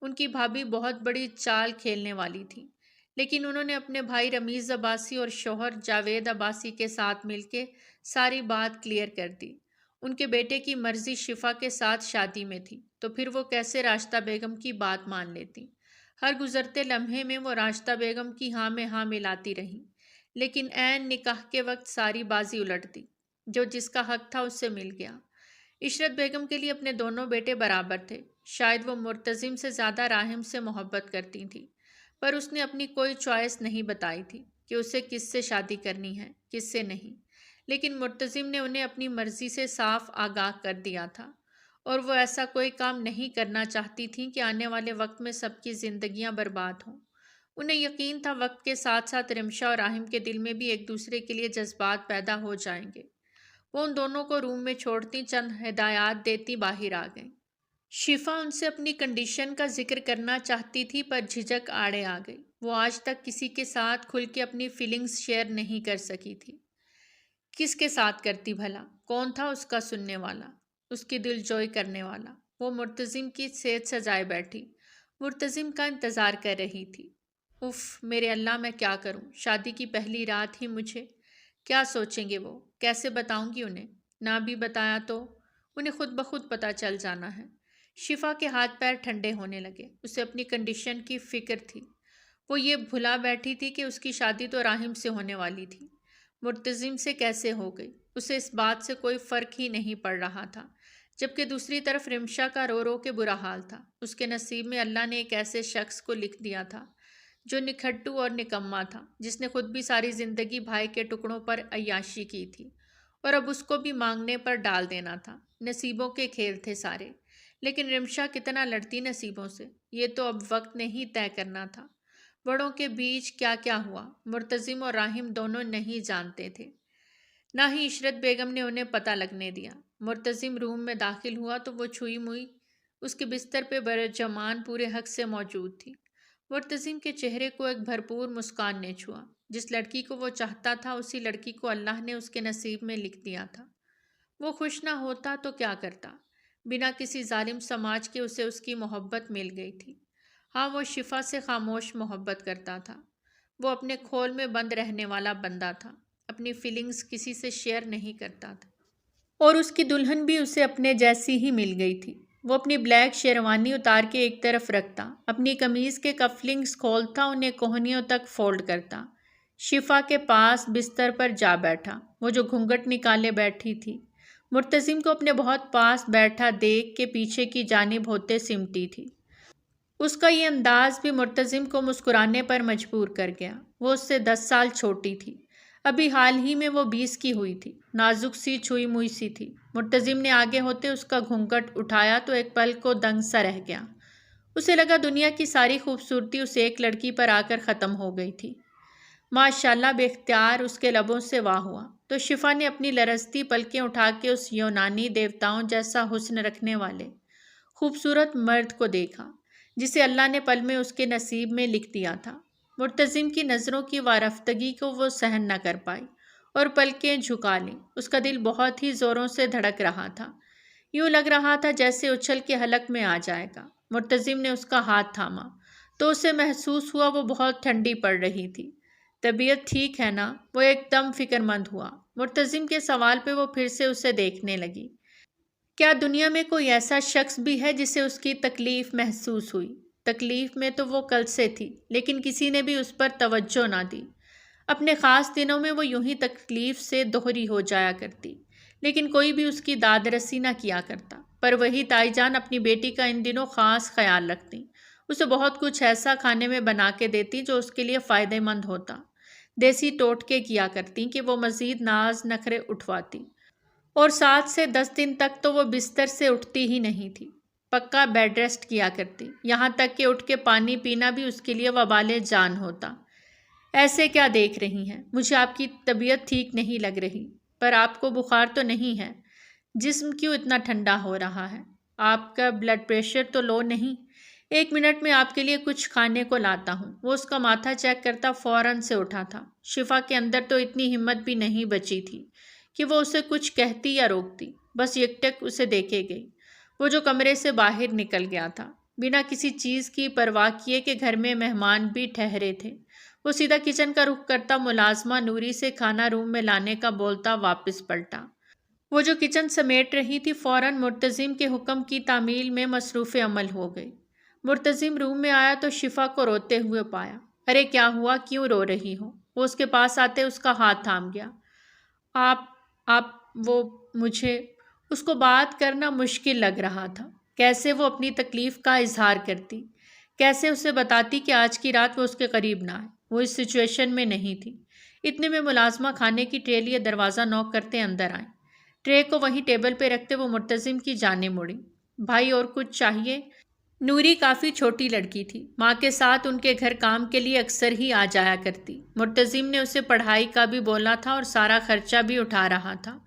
ان کی بھابھی بہت بڑی چال کھیلنے والی تھی، لیکن انہوں نے اپنے بھائی رمیز عباسی اور شوہر جاوید عباسی کے ساتھ مل کے ساری بات کلیئر کر دی۔ ان کے بیٹے کی مرضی شفا کے ساتھ شادی میں تھی تو پھر وہ کیسے راشدہ بیگم کی بات مان لیتی۔ ہر گزرتے لمحے میں وہ راشدہ بیگم کی ہاں میں ہاں ملاتی رہی، لیکن عین نکاح کے وقت ساری بازی الٹ دی، جو جس کا حق تھا اس سے مل گیا۔ عشرت بیگم کے لیے اپنے دونوں بیٹے برابر تھے، شاید وہ مرتزم سے زیادہ راحم سے محبت کرتی تھی، پر اس نے اپنی کوئی چوائس نہیں بتائی تھی کہ اسے کس سے شادی کرنی ہے کس سے نہیں، لیکن مرتزم نے انہیں اپنی مرضی سے صاف آگاہ کر دیا تھا اور وہ ایسا کوئی کام نہیں کرنا چاہتی تھیں کہ آنے والے وقت میں سب کی زندگیاں برباد ہوں۔ انہیں یقین تھا وقت کے ساتھ ساتھ رمشا اور راحم کے دل میں بھی ایک دوسرے کے لیے جذبات پیدا ہو جائیں گے۔ وہ ان دونوں کو روم میں چھوڑتی چند ہدایات دیتی باہر آ گئیں۔ شفا ان سے اپنی کنڈیشن کا ذکر کرنا چاہتی تھی پر جھجک آڑے آ گئی۔ وہ آج تک کسی کے ساتھ کھل کے اپنی فیلنگز شیئر نہیں کر سکی تھی۔ کس کے ساتھ کرتی بھلا؟ کون تھا اس کا سننے والا، اس کی دل جوئی کرنے والا؟ وہ مرتزم کی صحت سجائے بیٹھی، مرتزم کا انتظار کر رہی تھی۔ اف میرے اللہ میں کیا کروں، شادی کی پہلی رات ہی مجھے کیا سوچیں گے، وہ کیسے بتاؤں گی انہیں؟ نہ بھی بتایا تو انہیں خود بخود پتہ چل جانا ہے۔ شفا کے ہاتھ پیر ٹھنڈے ہونے لگے، اسے اپنی کنڈیشن کی فکر تھی۔ وہ یہ بھلا بیٹھی تھی کہ اس کی شادی تو راحم سے ہونے والی تھی، مرتزم سے کیسے ہو گئی؟ اسے اس بات سے کوئی فرق ہی نہیں پڑ رہا تھا، جبکہ دوسری طرف رمشا کا رو رو کے برا حال تھا۔ اس کے نصیب میں اللہ نے ایک ایسے شخص کو لکھ دیا تھا جو نکھٹو اور نکما تھا، جس نے خود بھی ساری زندگی بھائی کے ٹکڑوں پر عیاشی کی تھی اور اب اس کو بھی مانگنے پر ڈال دینا تھا۔ نصیبوں کے کھیل تھے سارے، لیکن رمشا کتنا لڑتی نصیبوں سے، یہ تو اب وقت نے ہی طے کرنا تھا۔ بڑوں کے بیچ کیا کیا ہوا مرتزم اور راحم دونوں نہیں جانتے تھے، نہ ہی عشرت بیگم نے انہیں پتہ لگنے دیا۔ مرتزم روم میں داخل ہوا تو وہ چھوئی موئی اس کے بستر پہ برجمان پورے حق سے موجود تھی۔ مرتزم کے چہرے کو ایک بھرپور مسکان نے چھوا، جس لڑکی کو وہ چاہتا تھا اسی لڑکی کو اللہ نے اس کے نصیب میں لکھ دیا تھا۔ وہ خوش نہ ہوتا تو کیا کرتا، بنا کسی ظالم سماج کے اسے اس کی محبت مل گئی تھی۔ ہاں وہ شفا سے خاموش محبت کرتا تھا، وہ اپنے کھول میں بند رہنے والا بندہ تھا، اپنی فیلنگز کسی سے شیئر نہیں کرتا تھا، اور اس کی دلہن بھی اسے اپنے جیسی ہی مل گئی تھی۔ وہ اپنی بلیک شیروانی اتار کے ایک طرف رکھتا، اپنی قمیض کے کفلنگز کھولتا، انہیں کوہنیوں تک فولڈ کرتا، شفا کے پاس بستر پر جا بیٹھا، وہ جو گھونگھٹ نکالے بیٹھی تھی، مرتزم کو اپنے بہت پاس بیٹھا دیکھ کے پیچھے کی جانب ہوتے سمٹی تھی۔ اس کا یہ انداز بھی مرتزم کو مسکرانے پر مجبور کر گیا۔ وہ اس سے 10 سال چھوٹی تھی، ابھی حال ہی میں وہ 20 کی ہوئی تھی، نازک سی چھوئی موئی سی تھی۔ مرتضیم نے آگے ہوتے اس کا گھونگھٹ اٹھایا تو ایک پل کو دنگ سا رہ گیا۔ اسے لگا دنیا کی ساری خوبصورتی اس ایک لڑکی پر آ کر ختم ہو گئی تھی۔ ماشاءاللہ بے اختیار اس کے لبوں سے واہ ہوا تو شفا نے اپنی لرزتی پلکیں اٹھا کے اس یونانی دیوتاؤں جیسا حسن رکھنے والے خوبصورت مرد کو دیکھا جسے اللہ نے پل میں اس کے نصیب میں لکھ دیا تھا۔ مرتضیم کی نظروں کی وارفتگی کو وہ سہن نہ کر پائی اور پلکیں جھکا لیں۔ اس کا دل بہت ہی زوروں سے دھڑک رہا تھا، یوں لگ رہا تھا جیسے اچھل کے حلق میں آ جائے گا۔ مرتضیم نے اس کا ہاتھ تھاما تو اسے محسوس ہوا وہ بہت ٹھنڈی پڑ رہی تھی۔ طبیعت ٹھیک ہے نا؟ وہ ایک دم فکر مند ہوا۔ مرتضیم کے سوال پہ وہ پھر سے اسے دیکھنے لگی۔ کیا دنیا میں کوئی ایسا شخص بھی ہے جسے اس کی تکلیف محسوس ہوئی؟ تکلیف میں تو وہ کل سے تھی، لیکن کسی نے بھی اس پر توجہ نہ دی۔ اپنے خاص دنوں میں وہ یوں ہی تکلیف سے دوہری ہو جایا کرتی، لیکن کوئی بھی اس کی داد رسی نہ کیا کرتا۔ پر وہی تائی جان اپنی بیٹی کا ان دنوں خاص خیال رکھتی، اسے بہت کچھ ایسا کھانے میں بنا کے دیتی جو اس کے لیے فائدہ مند ہوتا۔ دیسی ٹوٹکے کیا کرتی کہ وہ مزید ناز نخرے اٹھواتی، اور 7 سے 10 دن تک تو وہ بستر سے اٹھتی ہی نہیں تھی۔ پکا بیڈ ریسٹ کیا کرتی، یہاں تک کہ اٹھ کے پانی پینا بھی اس کے لیے وبال جان ہوتا۔ ایسے کیا دیکھ رہی ہیں؟ مجھے آپ کی طبیعت ٹھیک نہیں لگ رہی۔ پر آپ کو بخار تو نہیں ہے؟ جسم کیوں اتنا ٹھنڈا ہو رہا ہے؟ آپ کا بلڈ پریشر تو لو نہیں؟ 1 منٹ میں آپ کے لیے کچھ کھانے کو لاتا ہوں۔ وہ اس کا ماتھا چیک کرتا فوراً سے اٹھا تھا۔ شفا کے اندر تو اتنی ہمت بھی نہیں بچی تھی کہ وہ اسے کچھ کہتی یا روکتی، بس یکٹک اسے دیکھے گئی۔ وہ جو کمرے سے باہر نکل گیا تھا بنا کسی چیز کی پرواہ کیے کہ گھر میں مہمان بھی ٹھہرے تھے۔ وہ سیدھا کچن کا رخ کرتا ملازمہ نوری سے کھانا روم میں لانے کا بولتا واپس پلٹا۔ وہ جو کچن سمیٹ رہی تھی فوراً مرتضیم کے حکم کی تعمیل میں مصروف عمل ہو گئی۔ مرتضیم روم میں آیا تو شفا کو روتے ہوئے پایا۔ ارے کیا ہوا؟ کیوں رو رہی ہو؟ وہ اس کے پاس آتے اس کا ہاتھ تھام گیا۔ آپ وہ مجھے اس کو بات کرنا مشکل لگ رہا تھا۔ کیسے وہ اپنی تکلیف کا اظہار کرتی، کیسے اسے بتاتی کہ آج کی رات وہ اس کے قریب نہ آئے۔ وہ اس سچویشن میں نہیں تھی۔ اتنے میں ملازمہ کھانے کی ٹرے لیے دروازہ نوک کرتے اندر آئے۔ ٹرے کو وہیں ٹیبل پہ رکھتے وہ مرتضیم کی جانب مڑی۔ بھائی اور کچھ چاہیے؟ نوری کافی چھوٹی لڑکی تھی، ماں کے ساتھ ان کے گھر کام کے لیے اکثر ہی آ جایا کرتی۔ مرتضیم نے اسے پڑھائی کا بھی بولا تھا اور سارا خرچہ بھی اٹھا رہا تھا۔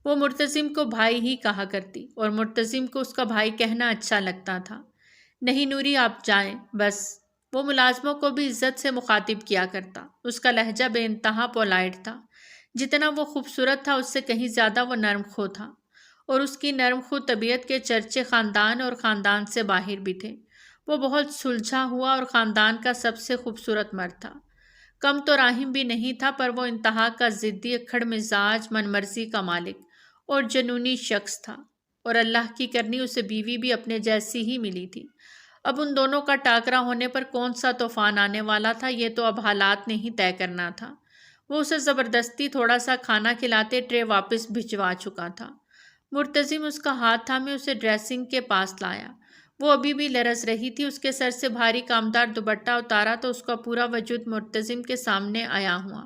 وہ مرتضیم کو بھائی ہی کہا کرتی اور مرتضیم کو اس کا بھائی کہنا اچھا لگتا تھا۔ نہیں نوری آپ جائیں بس۔ وہ ملازموں کو بھی عزت سے مخاطب کیا کرتا۔ اس کا لہجہ بے انتہا پولائٹ تھا۔ جتنا وہ خوبصورت تھا اس سے کہیں زیادہ وہ نرم خو تھا، اور اس کی نرم خو طبیعت کے چرچے خاندان اور خاندان سے باہر بھی تھے۔ وہ بہت سلجھا ہوا اور خاندان کا سب سے خوبصورت مرد تھا۔ کم تو راہم بھی نہیں تھا، پر وہ انتہا کا ضدی اکھڑ مزاج، من مرضی کا مالک اور جنونی شخص تھا، اور اللہ کی کرنی اسے بیوی بھی اپنے جیسی ہی ملی تھی۔ اب ان دونوں کا ٹاکرا ہونے پر کون سا طوفان آنے والا تھا یہ تو اب حالات نے ہی طے کرنا تھا۔ وہ اسے زبردستی تھوڑا سا کھانا کھلاتے ٹرے واپس بھجوا چکا تھا۔ مرتضیم اس کا ہاتھ تھامے اسے ڈریسنگ کے پاس لایا۔ وہ ابھی بھی لرز رہی تھی۔ اس کے سر سے بھاری کامدار دوپٹہ اتارا تو اس کا پورا وجود مرتضیم کے سامنے آیا ہوا۔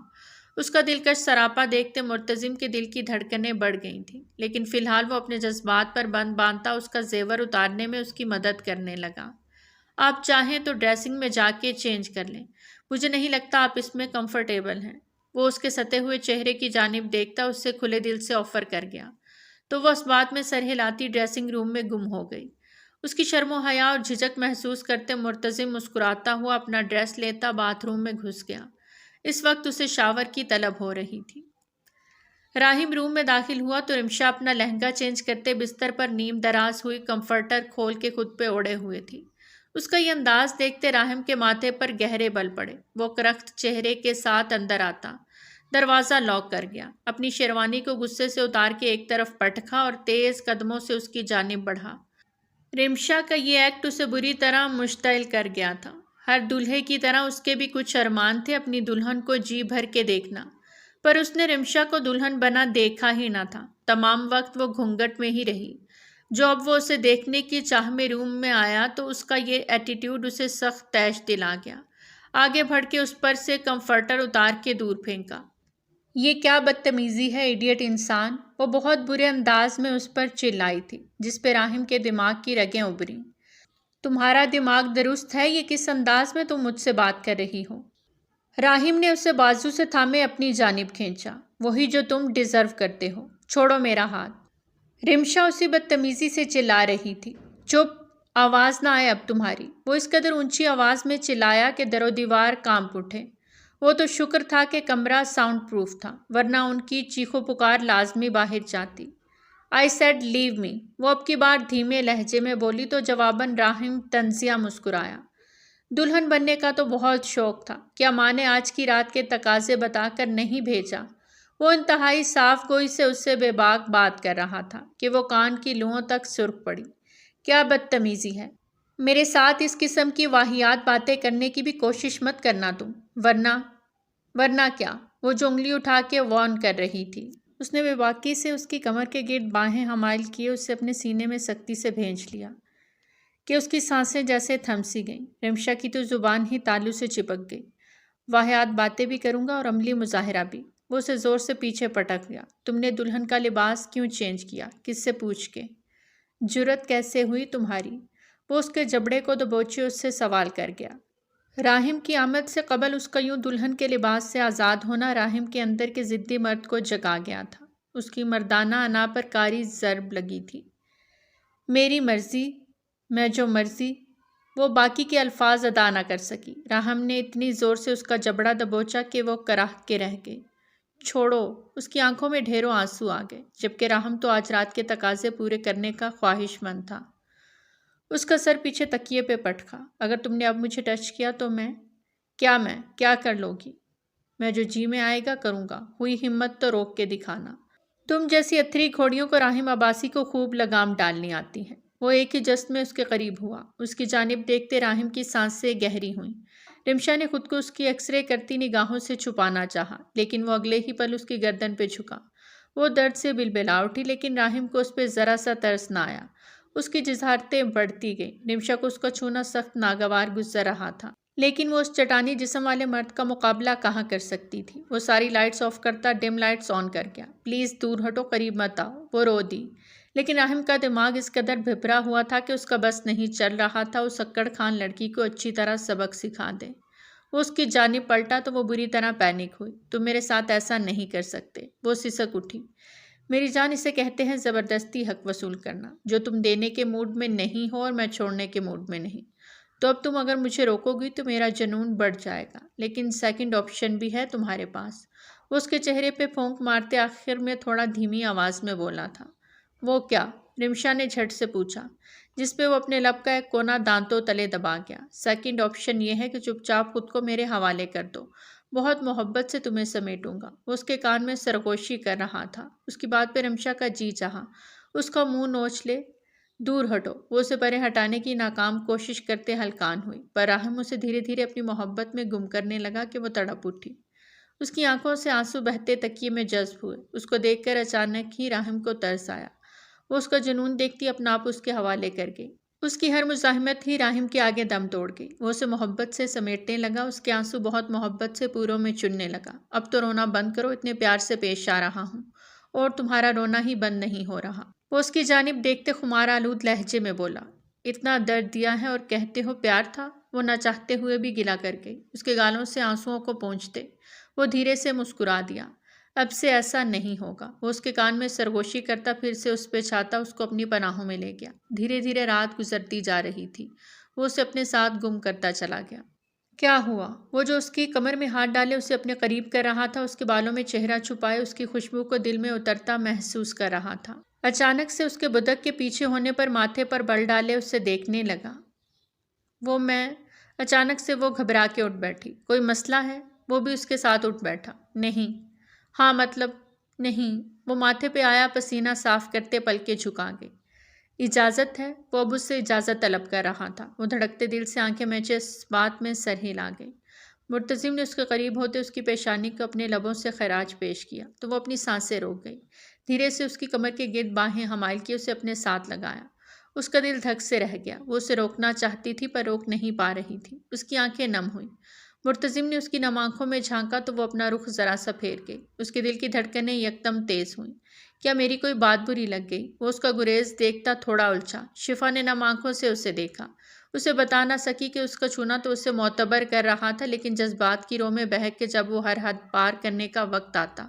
اس کا دلکش سراپا دیکھتے مرتضیم کے دل کی دھڑکنیں بڑھ گئی تھیں، لیکن فی الحال وہ اپنے جذبات پر بند باندھتا اس کا زیور اتارنے میں اس کی مدد کرنے لگا۔ آپ چاہیں تو ڈریسنگ میں جا کے چینج کر لیں، مجھے نہیں لگتا آپ اس میں کمفرٹیبل ہیں۔ وہ اس کے ستے ہوئے چہرے کی جانب دیکھتا اس سے کھلے دل سے آفر کر گیا، تو وہ اس بات میں سر ہلاتی ڈریسنگ روم میں گم ہو گئی۔ اس کی شرم و حیا اور جھجک محسوس کرتے مرتضیم مسکراتا ہوا اپنا ڈریس لیتا باتھ روم میں گھس گیا۔ اس وقت اسے شاور کی طلب ہو رہی تھی۔ راہم روم میں داخل ہوا تو رمشا اپنا لہنگا چینج کرتے بستر پر نیم دراز ہوئی کمفرٹر کھول کے خود پہ اوڑے ہوئے تھی۔ اس کا یہ انداز دیکھتے راہم کے ماتھے پر گہرے بل پڑے۔ وہ کرخت چہرے کے ساتھ اندر آتا دروازہ لاک کر گیا، اپنی شیروانی کو غصے سے اتار کے ایک طرف پٹکا اور تیز قدموں سے اس کی جانب بڑھا۔ رمشا کا یہ ایکٹ اسے بری طرح مشتعل کر گیا تھا۔ ہر دلہے کی طرح اس کے بھی کچھ ارمان تھے اپنی دلہن کو جی بھر کے دیکھنا، پر اس نے رمشا کو دلہن بنا دیکھا ہی نہ تھا۔ تمام وقت وہ گھونگھٹ میں ہی رہی۔ جو اب وہ اسے دیکھنے کی چاہ میں روم میں آیا تو اس کا یہ ایٹیٹیوڈ اسے سخت تیش دل آ گیا۔ آگے بڑھ کے اس پر سے کمفرٹر اتار کے دور پھینکا۔ یہ کیا بدتمیزی ہے ایڈیٹ انسان، وہ بہت برے انداز میں اس پر چلائی تھی، جس پہ راہم کے دماغ کی رگیں ابھریں۔ تمہارا دماغ درست ہے؟ یہ کس انداز میں تم مجھ سے بات کر رہی ہو؟ راہم نے اسے بازو سے تھامے اپنی جانب کھینچا۔ وہی جو تم ڈیزرو کرتے ہو۔ چھوڑو میرا ہاتھ۔ رمشا اسی بدتمیزی سے چلا رہی تھی۔ چپ، آواز نہ آئے اب تمہاری۔ وہ اس قدر اونچی آواز میں چلایا کہ در و دیوار کانپ اٹھے۔ وہ تو شکر تھا کہ کمرہ ساؤنڈ پروف تھا، ورنہ ان کی چیخو پکار لازمی باہر جاتی۔ I said leave me۔ وہ اب کی بار دھیمے لہجے میں بولی تو جواباً راہم طنزیہ مسکرایا۔ دلہن بننے کا تو بہت شوق تھا، کیا ماں نے آج کی رات کے تقاضے بتا کر نہیں بھیجا؟ وہ انتہائی صاف گوئی سے اس سے بے باک بات کر رہا تھا کہ وہ کان کی لوؤں تک سرخ پڑی۔ کیا بدتمیزی ہے! میرے ساتھ اس قسم کی واہیات باتیں کرنے کی بھی کوشش مت کرنا تم، ورنہ کیا؟ وہ جو انگلی اٹھا کے وارن کر رہی تھی۔ اس نے بے باکی سے اس کی کمر کے گرد باہیں حمائل کیے اسے اپنے سینے میں سختی سے بھینچ لیا کہ اس کی سانسیں جیسے تھم سی گئیں۔ رمشا کی تو زبان ہی تالو سے چپک گئی۔ واہیات باتیں بھی کروں گا اور عملی مظاہرہ بھی۔ وہ اسے زور سے پیچھے پٹک گیا۔ تم نے دلہن کا لباس کیوں چینج کیا؟ کس سے پوچھ کے؟ جرأت کیسے ہوئی تمہاری؟ وہ اس کے جبڑے کو دبوچے اس سے سوال کر گیا۔ راہم کی آمد سے قبل اس کا یوں دلہن کے لباس سے آزاد ہونا راہم کے اندر کے ضدی مرد کو جگا گیا تھا۔ اس کی مردانہ انا پر کاری ضرب لگی تھی۔ میری مرضی، میں جو مرضی۔ وہ باقی کے الفاظ ادا نہ کر سکی۔ راہم نے اتنی زور سے اس کا جبڑا دبوچا کہ وہ کراہ کے رہ گئی۔ چھوڑو! اس کی آنکھوں میں ڈھیروں آنسو آ گئے، جبکہ راہم تو آج رات کے تقاضے پورے کرنے کا خواہش مند تھا۔ اس کا سر پیچھے تکیے پہ پٹکا۔ اگر تم نے اب مجھے ٹچ کیا تو میں کیا کر لو گی؟ میں جو جی میں آئے گا کروں گا۔ ہوئی ہمت تو روک کے دکھانا۔ تم جیسی اتھری گھوڑیوں کو راہم عباسی کو خوب لگام ڈالنی آتی ہے۔ وہ ایک ہی جست میں اس کے قریب ہوا۔ اس کی جانب دیکھتے راہم کی سانسیں گہری ہوئیں۔ رمشا نے خود کو اس کی ایکس رے کرتی نگاہوں سے چھپانا چاہا، لیکن وہ اگلے ہی پل اس کی گردن پہ جھکا۔ وہ درد سے بلبلا اٹھی، لیکن راہم کو اس پہ ذرا سا ترس نہ آیا۔ اس کی جزارتیں بڑھتی گئیں۔ رمشا کو اس کا چھونا سخت ناگوار گزر رہا تھا، لیکن وہ اس چٹانی جسم والے مرد کا مقابلہ کہاں کر سکتی تھی؟ وہ ساری لائٹس آف کرتا ڈم لائٹس آن کر گیا۔ پلیز دور ہٹو، قریب مت آؤ۔ وہ رو دی، لیکن راہم کا دماغ اس قدر بھپرا ہوا تھا کہ اس کا بس نہیں چل رہا تھا اس اکڑ خان لڑکی کو اچھی طرح سبق سکھا دے۔ وہ اس کی جانب پلٹا تو وہ بری طرح پینک ہوئی۔ تم میرے ساتھ ایسا نہیں کر سکتے۔ وہ سسک اٹھی۔ میری جان، اسے کہتے ہیں زبردستی حق وصول کرنا، جو تم دینے کے موڈ میں نہیں ہو اور میں چھوڑنے کے موڈ میں نہیں۔ تو اب تم اگر مجھے روکو گی تو میرا جنون بڑھ جائے گا، لیکن سیکنڈ آپشن بھی ہے تمہارے پاس۔ وہ اس کے چہرے پہ پھونک مارتے آخر میں تھوڑا دھیمی آواز میں بولا تھا۔ وہ کیا؟ رمشا نے جھٹ سے پوچھا، جس پہ وہ اپنے لب کا ایک کونا دانتوں تلے دبا گیا۔ سیکنڈ آپشن یہ ہے کہ چپ چاپ خود کو میرے حوالے کر دو، بہت محبت سے تمہیں سمیٹوں گا۔ وہ اس کے کان میں سرگوشی کر رہا تھا۔ اس کی بات پہ رمشا کا جی چاہا اس کا منہ نوچ لے۔ دور ہٹو۔ وہ اسے پرے ہٹانے کی ناکام کوشش کرتے ہلکان ہوئی، پر راہم اسے دھیرے دھیرے اپنی محبت میں گم کرنے لگا کہ وہ تڑپ اٹھی۔ اس کی آنکھوں سے آنسو بہتے تکیے میں جذب ہوئے۔ اس کو دیکھ کر اچانک ہی راہم کو ترس آیا۔ وہ اس کا جنون دیکھتی اپنا آپ اس کے حوالے کر گئی۔ اس کی ہر مزاحمت ہی راہم کے آگے دم توڑ گئی۔ وہ اسے محبت سے سمیٹنے لگا، اس کے آنسو بہت محبت سے پوروں میں چننے لگا۔ اب تو رونا بند کرو، اتنے پیار سے پیش آ رہا ہوں اور تمہارا رونا ہی بند نہیں ہو رہا۔ وہ اس کی جانب دیکھتے خمار آلود لہجے میں بولا، اتنا درد دیا ہے اور کہتے ہو پیار تھا؟ وہ نہ چاہتے ہوئے بھی گلا کر گئی۔ اس کے گالوں سے آنسوؤں کو پونچھتے وہ دھیرے سے مسکرا دیا۔ اب سے ایسا نہیں ہوگا۔ وہ اس کے کان میں سرگوشی کرتا پھر سے اس پہ چھاتا اس کو اپنی پناہوں میں لے گیا۔ دھیرے دھیرے رات گزرتی جا رہی تھی۔ وہ اسے اپنے ساتھ گم کرتا چلا گیا۔ کیا ہوا؟ وہ جو اس کی کمر میں ہاتھ ڈالے اسے اپنے قریب کر رہا تھا، اس کے بالوں میں چہرہ چھپائے اس کی خوشبو کو دل میں اترتا محسوس کر رہا تھا۔ اچانک سے اس کے بدک کے پیچھے ہونے پر ماتھے پر بل ڈالے اسے دیکھنے لگا۔ اچانک سے وہ گھبرا کے اٹھ بیٹھی۔ کوئی مسئلہ ہے؟ وہ بھی اس کے ساتھ اٹھ بیٹھا۔ نہیں۔ ہاں مطلب نہیں۔ وہ ماتھے پہ آیا پسینہ صاف کرتے پلکیں جھکا گئی۔ اجازت ہے؟ وہ اب اس سے اجازت طلب کر رہا تھا۔ وہ دھڑکتے دل سے آنکھیں میچے اس بات میں سر ہلا گئی۔ مرتضیم نے اس کے قریب ہوتے اس کی پیشانی کو اپنے لبوں سے خراج پیش کیا تو وہ اپنی سانسیں روک گئی۔ دھیرے سے اس کی کمر کے گرد باہیں حمائل کی اسے اپنے ساتھ لگایا۔ اس کا دل دھک سے رہ گیا۔ وہ اسے روکنا چاہتی تھی پر روک نہیں پا رہی تھی۔ اس کی آنکھیں نم ہوئیں۔ مرتزم نے اس کی نم آنکھوں میں جھانکا تو وہ اپنا رخ ذرا سا پھیر گئی۔ اس کے دل کی دھڑکنیں یکدم تیز ہوئیں۔ کیا میری کوئی بات بری لگ گئی؟ وہ اس کا گریز دیکھتا تھوڑا الجھا۔ شفا نے نم آنکھوں سے اسے دیکھا۔ اسے بتا نہ سکی کہ اس کا چھونا تو اسے معتبر کر رہا تھا، لیکن جذبات کی رو میں بہک کے جب وہ ہر حد پار کرنے کا وقت آتا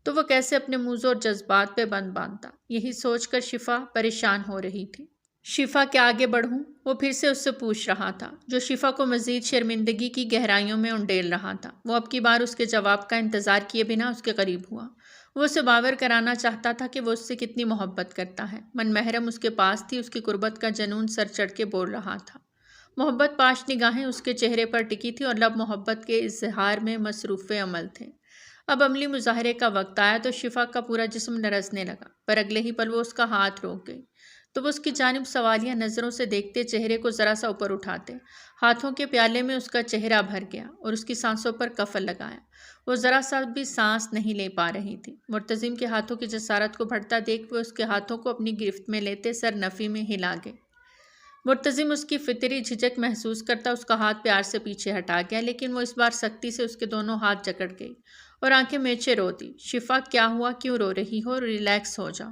تو وہ کیسے اپنے موزوں اور جذبات پہ بند باندھتا؟ یہی سوچ کر شفا پریشان ہو رہی تھی۔ شفا کیا آگے بڑھوں؟ وہ پھر سے اس سے پوچھ رہا تھا، جو شفا کو مزید شرمندگی کی گہرائیوں میں انڈیل رہا تھا۔ وہ اب کی بار اس کے جواب کا انتظار کیے بنا اس کے قریب ہوا۔ وہ اسے باور کرانا چاہتا تھا کہ وہ اس سے کتنی محبت کرتا ہے۔ من محرم اس کے پاس تھی، اس کی قربت کا جنون سر چڑھ کے بول رہا تھا۔ محبت پاش نگاہیں اس کے چہرے پر ٹکی تھی اور لب محبت کے اظہار میں مصروف عمل تھے۔ اب عملی مظاہرے کا وقت آیا تو شفا کا پورا جسم لرزنے لگا، پر اگلے ہی پل وہ اس کا ہاتھ روک گئی تو وہ اس کی جانب سوالیہ نظروں سے دیکھتے چہرے کو ذرا سا اوپر اٹھاتے ہاتھوں کے پیالے میں اس کا چہرہ بھر گیا اور اس کی سانسوں پر کفل لگایا۔ وہ ذرا سا بھی سانس نہیں لے پا رہی تھی۔ مرتزم کے ہاتھوں کی جسارت کو بڑھتا دیکھ وہ اس کے ہاتھوں کو اپنی گرفت میں لیتے سر نفی میں ہلا گئے۔ مرتزم اس کی فطری جھجک محسوس کرتا اس کا ہاتھ پیار سے پیچھے ہٹا گیا، لیکن وہ اس بار سختی سے اس کے دونوں ہاتھ جکڑ گئی اور آنکھیں میچے رو دی۔ شفا کیا ہوا؟ کیوں رو رہی ہو؟ ریلیکس ہو جاؤ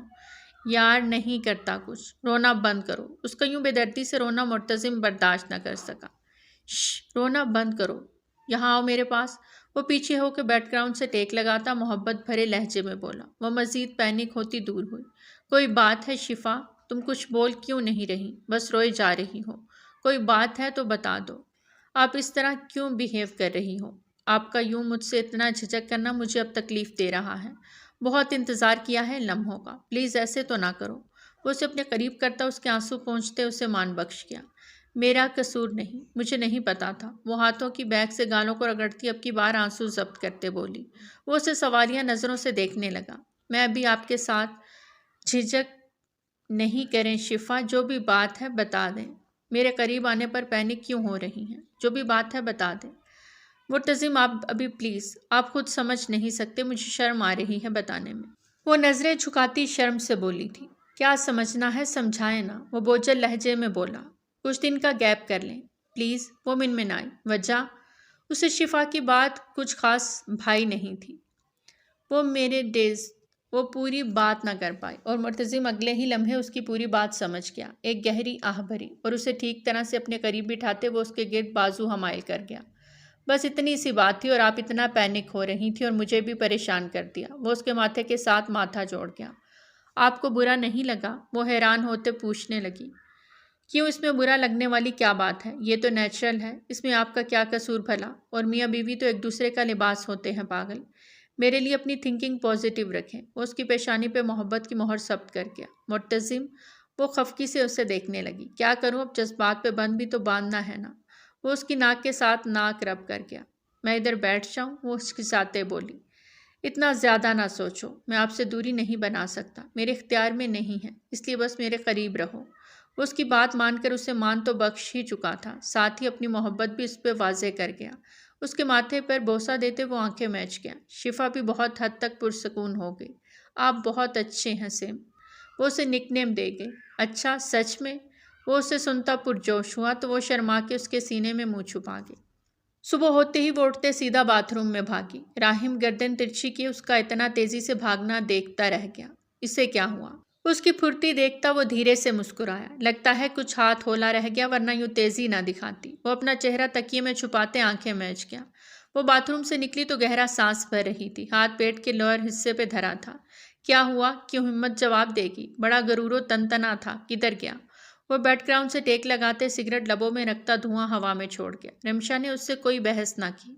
یار، نہیں کرتا کچھ، رونا بند کرو۔ اس کا یوں بے دردی سے رونا مرتزم برداشت نہ کر سکا۔ رونا بند کرو، یہاں آؤ میرے پاس۔ وہ پیچھے ہو کے بیک گراؤنڈ سے ٹیک لگاتا محبت بھرے لہجے میں بولا۔ وہ مزید پینک ہوتی دور ہوئی۔ کوئی بات ہے شفا؟ تم کچھ بول کیوں نہیں رہی؟ بس روئے جا رہی ہو۔ کوئی بات ہے تو بتا دو۔ آپ اس طرح کیوں بیہیو کر رہی ہو؟ آپ کا یوں مجھ سے اتنا جھجک کرنا مجھے اب تکلیف دے رہا ہے۔ بہت انتظار کیا ہے لمحوں کا، پلیز ایسے تو نہ کرو۔ وہ اسے اپنے قریب کرتا اس کے آنسو پہنچتے اسے مان بخش گیا۔ میرا قصور نہیں، مجھے نہیں پتا تھا۔ وہ ہاتھوں کی بیک سے گالوں کو رگڑتی اب کی بار آنسو ضبط کرتے بولی۔ وہ اسے سوالیہ نظروں سے دیکھنے لگا۔ میں ابھی آپ کے ساتھ جھجک نہیں کریں شفا، جو بھی بات ہے بتا دیں۔ میرے قریب آنے پر پینک کیوں ہو رہی ہیں؟ جو بھی بات ہے بتا دیں۔ مرتزم آپ ابھی پلیز، آپ خود سمجھ نہیں سکتے، مجھے شرم آ رہی ہے بتانے میں۔ وہ نظریں جھکاتی شرم سے بولی تھی۔ کیا سمجھنا ہے سمجھائے نا، وہ بوجھل لہجے میں بولا۔ کچھ دن کا گیپ کر لیں پلیز۔ وہ منمنائی۔ وجہ؟ اسے شفا کی بات کچھ خاص بھائی نہیں تھی۔ وہ پوری بات نہ کر پائی اور مرتزم اگلے ہی لمحے اس کی پوری بات سمجھ گیا۔ ایک گہری آہ بھری اور اسے ٹھیک طرح سے اپنے قریب بٹھاتے وہ اس کے گرد بازو حمائل کر گیا۔ بس اتنی سی بات تھی اور آپ اتنا پینک ہو رہی تھی اور مجھے بھی پریشان کر دیا۔ وہ اس کے ماتھے کے ساتھ ماتھا جوڑ گیا۔ آپ کو برا نہیں لگا؟ وہ حیران ہوتے پوچھنے لگی۔ کیوں، اس میں برا لگنے والی کیا بات ہے؟ یہ تو نیچرل ہے، اس میں آپ کا کیا قصور بھلا؟ اور میاں بیوی تو ایک دوسرے کا لباس ہوتے ہیں پاگل۔ میرے لیے اپنی تھنکنگ پازیٹیو رکھیں۔ وہ اس کی پیشانی پہ محبت کی مہر ثبت کر گیا۔ مرتزم، وہ خفگی سے اسے دیکھنے لگی۔ کیا کروں، اب جذبات پہ بند بھی تو باندھنا ہے نا۔ وہ اس کی ناک کے ساتھ ناک رب کر گیا۔ میں ادھر بیٹھ جاؤں؟ وہ ہچکچاتے بولی۔ اتنا زیادہ نہ سوچو، میں آپ سے دوری نہیں بنا سکتا، میرے اختیار میں نہیں ہے، اس لیے بس میرے قریب رہو۔ وہ اس کی بات مان کر اسے مان تو بخش ہی چکا تھا، ساتھ ہی اپنی محبت بھی اس پہ واضح کر گیا۔ اس کے ماتھے پر بوسہ دیتے وہ آنکھیں میچ گیا۔ شفا بھی بہت حد تک پرسکون ہو گئی۔ آپ بہت اچھے ہیں سیم، وہ اسے نک نیم دے گئی۔ اچھا، سچ میں؟ وہ اسے سنتا پرجوش ہوا تو وہ شرما کے اس کے سینے میں منہ چھپا گئی۔ صبح ہوتے ہی وہ اٹھتے سیدھا باتھ روم میں بھاگی۔ راہم گردن ترچھی کیے اس کا اتنا تیزی سے بھاگنا دیکھتا رہ گیا۔ اسے کیا ہوا؟ اس کی پھرتی دیکھتا وہ دھیرے سے مسکرایا۔ لگتا ہے کچھ ہاتھ ہولا رہ گیا، ورنہ یوں تیزی نہ دکھاتی۔ وہ اپنا چہرہ تکیے میں چھپاتے آنکھیں میچ گیا۔ وہ باتھ روم سے نکلی تو گہرا سانس بھر رہی تھی، ہاتھ پیٹ کے لوئر حصے پہ دھرا تھا۔ کیا ہوا؟ کیوں ہمت جواب دے گی؟ بڑا غرور و تنتنا تھا، کدھر گیا؟ وہ بیک گراؤنڈ سے ٹیک لگاتے سگریٹ لبوں میں رکھتا دھواں ہوا میں چھوڑ گیا۔ رمشا نے اس سے کوئی بحث نہ کی۔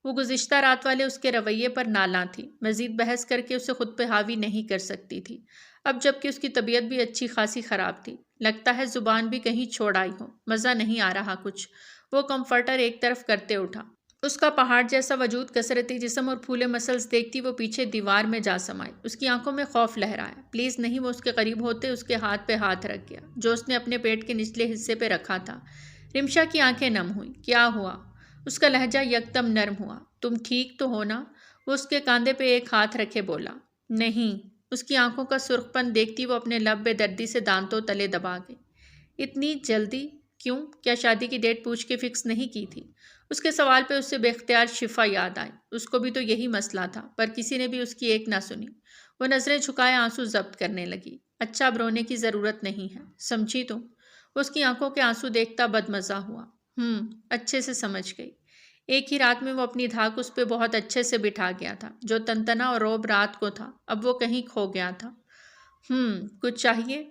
وہ گزشتہ رات والے اس کے رویے پر نالاں تھی، مزید بحث کر کے اسے خود پہ حاوی نہیں کر سکتی تھی، اب جب کہ اس کی طبیعت بھی اچھی خاصی خراب تھی۔ لگتا ہے زبان بھی کہیں چھوڑ آئی ہو، مزہ نہیں آ رہا کچھ۔ وہ کمفرٹر ایک طرف کرتے اٹھا۔ اس کا پہاڑ جیسا وجود، کثرتی جسم اور پھولے مسلز دیکھتی وہ پیچھے دیوار میں جا سمائی۔ اس کی آنکھوں میں خوف لہرایا۔ پلیز نہیں، وہ اس کے قریب ہوتے اس کے ہاتھ پہ ہاتھ رکھ گیا جو اس نے اپنے پیٹ کے نچلے حصے پہ رکھا تھا۔ رمشا کی آنکھیں نم ہوئیں۔ کیا ہوا؟ اس کا لہجہ یکدم نرم ہوا۔ تم ٹھیک تو ہو نا؟ وہ اس کے کاندھے پہ ایک ہاتھ رکھے بولا۔ نہیں۔ اس کی آنکھوں کا سرخ پن دیکھتی وہ اپنے لب بے دردی سے دانتوں تلے دبا گئی۔ اتنی جلدی کیوں؟ کیا شادی کی ڈیٹ پوچھ کے فکس نہیں کی تھی؟ اس کے سوال پہ اس سے بے اختیار شفا یاد آئی۔ اس کو بھی تو یہی مسئلہ تھا، پر کسی نے بھی اس کی ایک نہ سنی۔ وہ نظریں جھکائے آنسو ضبط کرنے لگی۔ اچھا، اب رونے کی ضرورت نہیں ہے، سمجھی تم؟ اس کی آنکھوں کے آنسو دیکھتا بدمزہ ہوا۔ اچھے سے سمجھ گئی۔ ایک ہی رات میں وہ اپنی دھاک اس پہ بہت اچھے سے بٹھا گیا تھا۔ جو تنتنا اور روب رات کو تھا، اب وہ کہیں کھو گیا تھا۔ کچھ چاہیے؟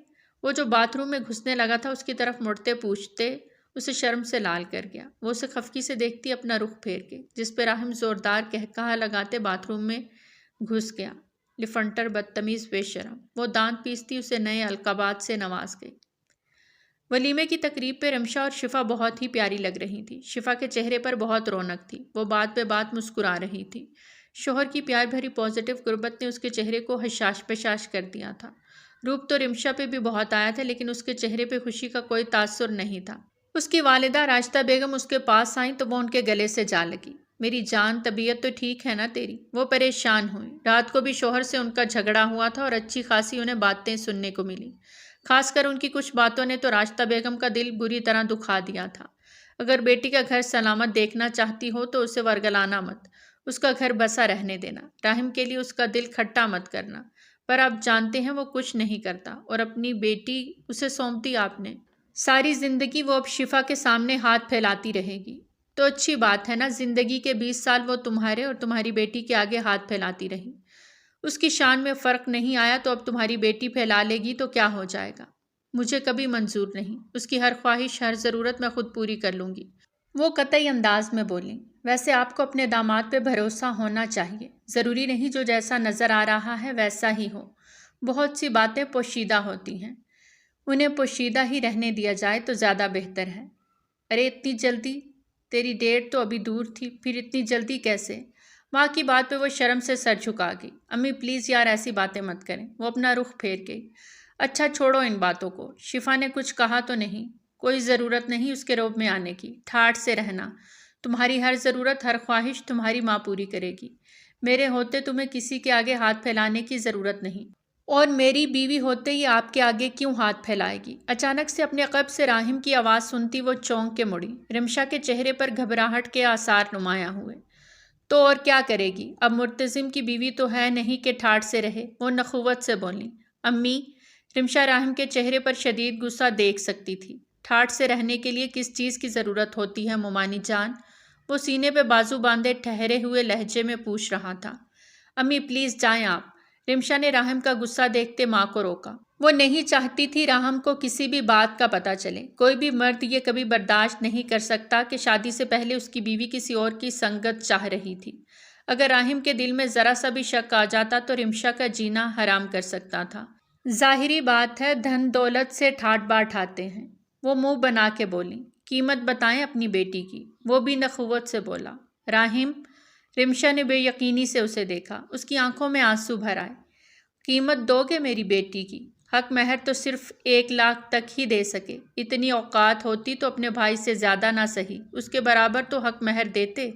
وہ جو باتھ روم میں گھسنے لگا تھا اس کی طرف مڑتے پوچھتے اسے شرم سے لال کر گیا۔ وہ اسے خفگی سے دیکھتی اپنا رخ پھیر کے، جس پہ راہم زوردار قہقہا لگاتے باتھ روم میں گھس گیا۔ لفنٹر، بدتمیز، بے شرم۔ وہ دانت پیستی اسے نئے القابات سے نواز گئی۔ ولیمے کی تقریب پہ رمشا اور شفا بہت ہی پیاری لگ رہی تھی۔ شفا کے چہرے پر بہت رونق تھی، وہ بات پہ بات مسکرا رہی تھی۔ شوہر کی پیار بھری پازیٹیو قربت نے اس کے چہرے کو حشاش پشاش کر دیا تھا۔ روپ تو رمشا پہ بھی بہت آیا تھا، لیکن اس کے چہرے پہ خوشی کا کوئی تاثر نہیں تھا۔ اس کی والدہ راشدہ بیگم اس کے پاس آئیں تو وہ ان کے گلے سے جا لگی۔ میری جان، طبیعت تو ٹھیک ہے نا تیری؟ وہ پریشان ہوئی۔ رات کو بھی شوہر سے ان کا جھگڑا ہوا تھا اور اچھی خاصی انہیں باتیں سننے کو ملی۔ خاص کر ان کی کچھ باتوں نے تو راشدہ بیگم کا دل بری طرح دکھا دیا تھا۔ اگر بیٹی کا گھر سلامت دیکھنا چاہتی ہو تو اسے ورگلانا مت، اس کا گھر بسا رہنے دینا، راہم کے لیے اس کا دل کھٹا مت کرنا۔ پر آپ جانتے ہیں وہ کچھ نہیں کرتا، اور اپنی بیٹی اسے سونپ دی آپ نے۔ ساری زندگی وہ اب شفا کے سامنے ہاتھ پھیلاتی رہے گی۔ تو اچھی بات ہے نا، زندگی کے 20 سال وہ تمہارے اور تمہاری بیٹی کے آگے ہاتھ پھیلاتی رہی۔ اس کی شان میں فرق نہیں آیا تو اب تمہاری بیٹی پھیلا لے گی تو کیا ہو جائے گا؟ مجھے کبھی منظور نہیں۔ اس کی ہر خواہش، ہر ضرورت میں خود پوری کر لوں گی۔ وہ قطعی انداز میں بولیں۔ ویسے آپ کو اپنے داماد پہ بھروسہ ہونا چاہیے۔ ضروری نہیں جو جیسا نظر آ رہا ہے ویسا ہی ہو۔ بہت سی باتیں پوشیدہ ہوتی ہیں، انہیں پوشیدہ ہی رہنے دیا جائے تو زیادہ بہتر ہے۔ ارے اتنی جلدی؟ تیری ڈیٹ تو ابھی دور تھی، پھر اتنی جلدی کیسے؟ ماں کی بات پہ وہ شرم سے سر جھکا گئی۔ امی پلیز یار ایسی باتیں مت کریں۔ وہ اپنا رخ پھیر گئی۔ اچھا چھوڑو ان باتوں کو۔ شفا نے کچھ کہا تو نہیں؟ کوئی ضرورت نہیں اس کے روب میں آنے کی، ٹھاٹھ سے رہنا۔ تمہاری ہر ضرورت، ہر خواہش تمہاری ماں پوری کرے گی۔ میرے ہوتے تمہیں کسی کے آگے ہاتھ پھیلانے کی ضرورت نہیں، اور میری بیوی ہوتے ہی آپ کے آگے کیوں ہاتھ پھیلائے گی؟ اچانک سے اپنے قلب سے راہم کی آواز سنتی وہ چونک کے مڑی۔ رمشا کے چہرے پر گھبراہٹ کے آثار نمایاں ہوئے۔ تو اور کیا کرے گی؟ اب مرتزم کی بیوی تو ہے نہیں کہ ٹھاٹھ سے رہے۔ وہ نخوت سے بولیں۔ امی، رمشا راہم کے چہرے پر شدید غصہ دیکھ سکتی تھی۔ ٹھاٹھ سے رہنے کے لیے کس چیز کی ضرورت ہوتی ہے مومانی جان؟ وہ سینے پہ بازو باندھے ٹھہرے ہوئے لہجے میں پوچھ رہا تھا۔ امی پلیز جائیں آپ۔ رمشا نے راہم کا غصہ دیکھتے ماں کو روکا۔ وہ نہیں چاہتی تھی راہم کو کسی بھی بات کا پتہ چلے۔ کوئی بھی مرد یہ کبھی برداشت نہیں کر سکتا کہ شادی سے پہلے اس کی بیوی کسی اور کی سنگت چاہ رہی تھی۔ اگر راہم کے دل میں ذرا سا بھی شک آ جاتا تو رمشا کا جینا حرام کر سکتا تھا۔ ظاہری بات ہے دھن دولت سے ٹھاٹ باٹ آتے ہیں۔ وہ منہ بنا کے بولیں۔ قیمت بتائیں اپنی بیٹی کی۔ وہ بھی نخوت سے بولا۔ راہم، رمشا نے بے یقینی سے اسے دیکھا۔ اس کی آنکھوں میں آنسو بھر آئے۔ قیمت دو گے میری بیٹی کی؟ حق مہر تو صرف 1 لاکھ تک ہی دے سکے۔ اتنی اوقات ہوتی تو اپنے بھائی سے زیادہ نہ سہی، اس کے برابر تو حق مہر دیتے۔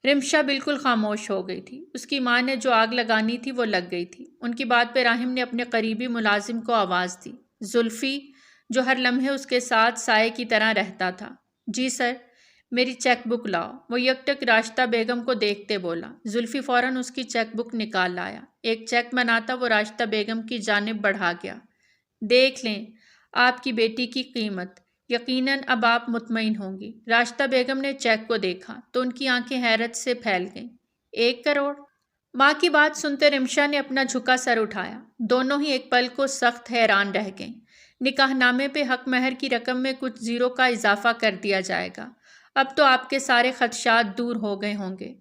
رمشا بالکل خاموش ہو گئی تھی۔ اس کی ماں نے جو آگ لگانی تھی وہ لگ گئی تھی۔ ان کی بات پہ راہم نے اپنے قریبی ملازم کو آواز دی۔ زلفی، جو ہر لمحے اس کے ساتھ سائے کی طرح رہتا تھا۔ جی سر، میری چیک بک لاؤ۔ وہ یکٹک راشدہ بیگم کو دیکھتے بولا۔ زلفی فوراً اس کی چیک بک نکال لایا۔ ایک چیک بناتا وہ راشدہ بیگم کی جانب بڑھا گیا۔ دیکھ لیں آپ کی بیٹی کی قیمت، یقیناً اب آپ مطمئن ہوں گی۔ راشدہ بیگم نے چیک کو دیکھا تو ان کی آنکھیں حیرت سے پھیل گئیں۔ 1 کروڑ؟ ماں کی بات سنتے رمشا نے اپنا جھکا سر اٹھایا۔ دونوں ہی ایک پل کو سخت حیران رہ گئیں۔ نکاح نامے پہ حق مہر کی رقم میں کچھ زیرو کا اضافہ کر دیا جائے گا۔ اب تو آپ کے سارے خدشات دور ہو گئے ہوں گے۔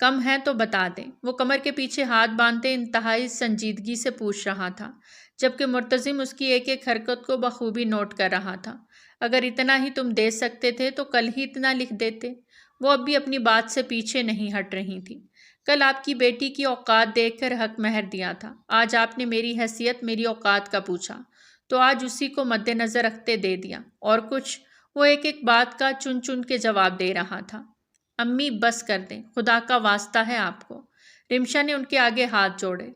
کم ہے تو بتا دیں۔ وہ کمر کے پیچھے ہاتھ باندھتے انتہائی سنجیدگی سے پوچھ رہا تھا، جبکہ مرتزم اس کی ایک ایک حرکت کو بخوبی نوٹ کر رہا تھا۔ اگر اتنا ہی تم دے سکتے تھے تو کل ہی اتنا لکھ دیتے۔ وہ اب بھی اپنی بات سے پیچھے نہیں ہٹ رہی تھی۔ کل آپ کی بیٹی کی اوقات دیکھ کر حق مہر دیا تھا۔ آج آپ نے میری حیثیت، میری اوقات کا پوچھا، تو آج اسی کو مد نظر رکھتے دے دیا۔ اور کچھ؟ وہ ایک ایک بات کا چن چن کے جواب دے رہا تھا۔ امی بس کر دیں، خدا کا واسطہ ہے آپ کو۔ رمشا نے ان کے آگے ہاتھ جوڑے۔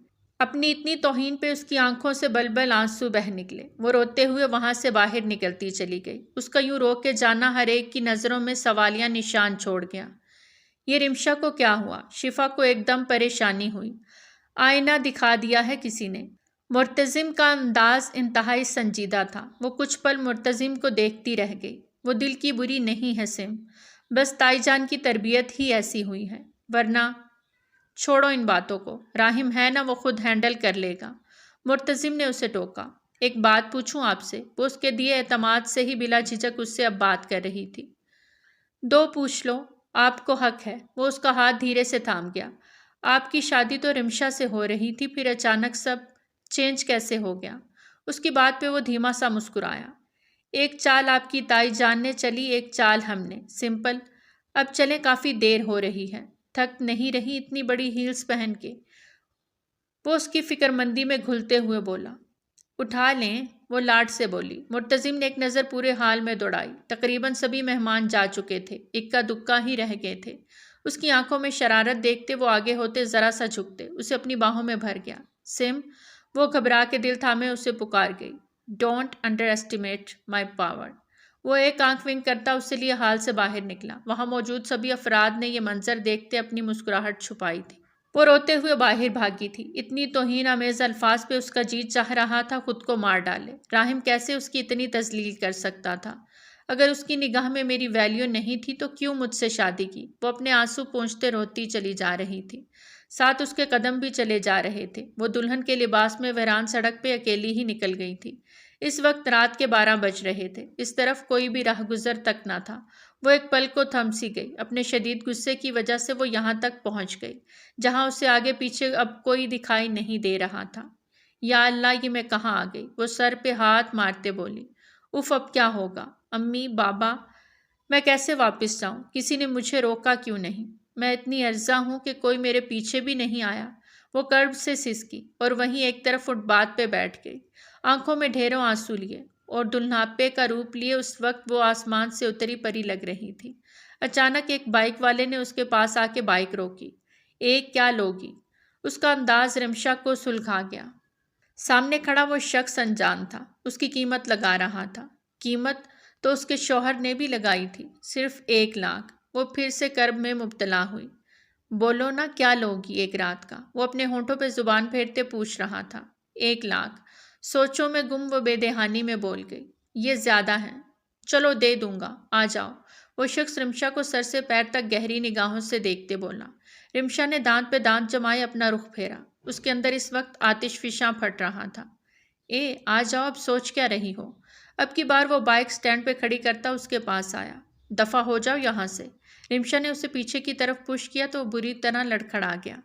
اپنی اتنی توہین پہ اس کی آنکھوں سے بلبل آنسو بہہ نکلے۔ وہ روتے ہوئے وہاں سے باہر نکلتی چلی گئی۔ اس کا یوں رو کے جانا ہر ایک کی نظروں میں سوالیہ نشان چھوڑ گیا۔ یہ رمشا کو کیا ہوا؟ شفا کو ایک دم پریشانی ہوئی۔ آئینہ دکھا دیا ہے کسی نے۔ مرتزم کا انداز انتہائی سنجیدہ تھا۔ وہ کچھ پل مرتزم کو دیکھتی رہ گئی۔ وہ دل کی بری نہیں ہے سم، بس تائی جان کی تربیت ہی ایسی ہوئی ہے، ورنہ چھوڑو ان باتوں کو، راہم ہے نا، وہ خود ہینڈل کر لے گا۔ مرتزم نے اسے ٹوکا۔ ایک بات پوچھوں آپ سے؟ وہ اس کے دیے اعتماد سے ہی بلا جھجک اس سے اب بات کر رہی تھی۔ دو پوچھ لو، آپ کو حق ہے۔ وہ اس کا ہاتھ دھیرے سے تھام گیا۔ آپ کی شادی تو رمشا سے ہو رہی تھی، پھر اچانک سب چینج کیسے ہو گیا؟ اس کی بات پہ وہ دھیما سا مسکرایا۔ ایک چال آپ کی تائی جان نے چلی، ایک چال ہم نے، سمپل۔ اب چلیں، کافی دیر ہو رہی ہے۔ تھک نہیں رہی اتنی بڑی ہیلز پہن کے؟ وہ اس کی فکر مندی میں گھلتے ہوئے بولا۔ اٹھا لیں، وہ لاڈ سے بولی۔ مرتزم نے ایک نظر پورے حال میں دوڑائی۔ تقریباً سبھی مہمان جا چکے تھے، اکا دکا ہی رہ گئے تھے۔ اس کی آنکھوں میں شرارت دیکھتے وہ آگے ہوتے ذرا سا جھکتے، اسے اپنی باہوں میں بھر گیا۔ سم، وہ گھبرا کے دل تھامے اسے پکار گئی۔ Don't under estimate my power. وہ ایک آنکھ ونک کرتا اس سے لیے حال سے باہر نکلا۔ وہاں موجود سبھی افراد نے یہ منظر دیکھتے اپنی مسکراہٹ چھپائی تھی۔ وہ روتے ہوئے باہر بھاگی تھی۔ اتنی توہین آمیز الفاظ پہ اس کا جی چاہ رہا تھا خود کو مار ڈالے۔ راہم کیسے اس کی اتنی تذلیل کر سکتا تھا؟ اگر اس کی نگاہ میں میری ویلیو نہیں تھی تو کیوں مجھ سے شادی کی؟ وہ اپنے آنسو پونچھتے روتی چلی جا رہی تھی۔ ساتھ اس کے قدم بھی چلے جا رہے تھے۔ وہ دلہن کے لباس میں ویران سڑک پہ اکیلی ہی نکل گئی تھی۔ اس وقت رات کے 12 بج رہے تھے۔ اس طرف کوئی بھی راہ گزر تک نہ تھا۔ وہ ایک پل کو تھم سی گئی۔ اپنے شدید غصے کی وجہ سے وہ یہاں تک پہنچ گئی جہاں اسے آگے پیچھے اب کوئی دکھائی نہیں دے رہا تھا۔ یا اللہ، یہ میں کہاں آ گئی؟ وہ سر پہ ہاتھ مارتے بولی۔ اف، اب کیا ہوگا؟ امی، بابا، میں کیسے واپس جاؤں؟ کسی نے مجھے روکا کیوں نہیں؟ میں اتنی ارزاں ہوں کہ کوئی میرے پیچھے بھی نہیں آیا۔ وہ کرب سے سسکی اور وہیں ایک طرف فٹ باتھ پہ بیٹھ گئی، آنکھوں میں ڈھیروں آنسو لیے اور دلہناپے کا روپ لیے۔ اس وقت وہ آسمان سے اتری پری لگ رہی تھی۔ اچانک ایک بائک والے نے اس کے پاس آ کے بائک روکی۔ ایک کیا لوگی؟ اس کا انداز رمشا کو سلجھا گیا۔ سامنے کھڑا وہ شخص انجان تھا، اس کی قیمت لگا رہا تھا۔ قیمت تو اس کے شوہر نے بھی لگائی تھی، صرف 1 لاکھ۔ وہ پھر سے کرب میں مبتلا ہوئی۔ بولو نا، کیا لوگی 1 رات کا؟ وہ اپنے ہونٹوں پہ زبان پھیرتے پوچھ رہا تھا۔ 1 لاکھ۔ سوچوں میں گم وہ بے دہانی میں بول گئی۔ یہ زیادہ ہے۔ چلو دے دوں گا، آ جاؤ۔ وہ شخص رمشا کو سر سے پیر تک گہری نگاہوں سے دیکھتے بولا۔ رمشا نے دانت پہ دانت جمائے اپنا رخ پھیرا۔ اس کے اندر اس وقت آتش فشاں پھٹ رہا تھا۔ آ جاؤ، اب سوچ کیا رہی ہو؟ اب کی بار وہ بائک سٹینڈ پہ کھڑی کرتا اس کے پاس آیا۔ دفع ہو جاؤ یہاں سے۔ رمشا نے اسے پیچھے کی طرف پش کیا تو وہ بری طرح لڑکھڑا گیا۔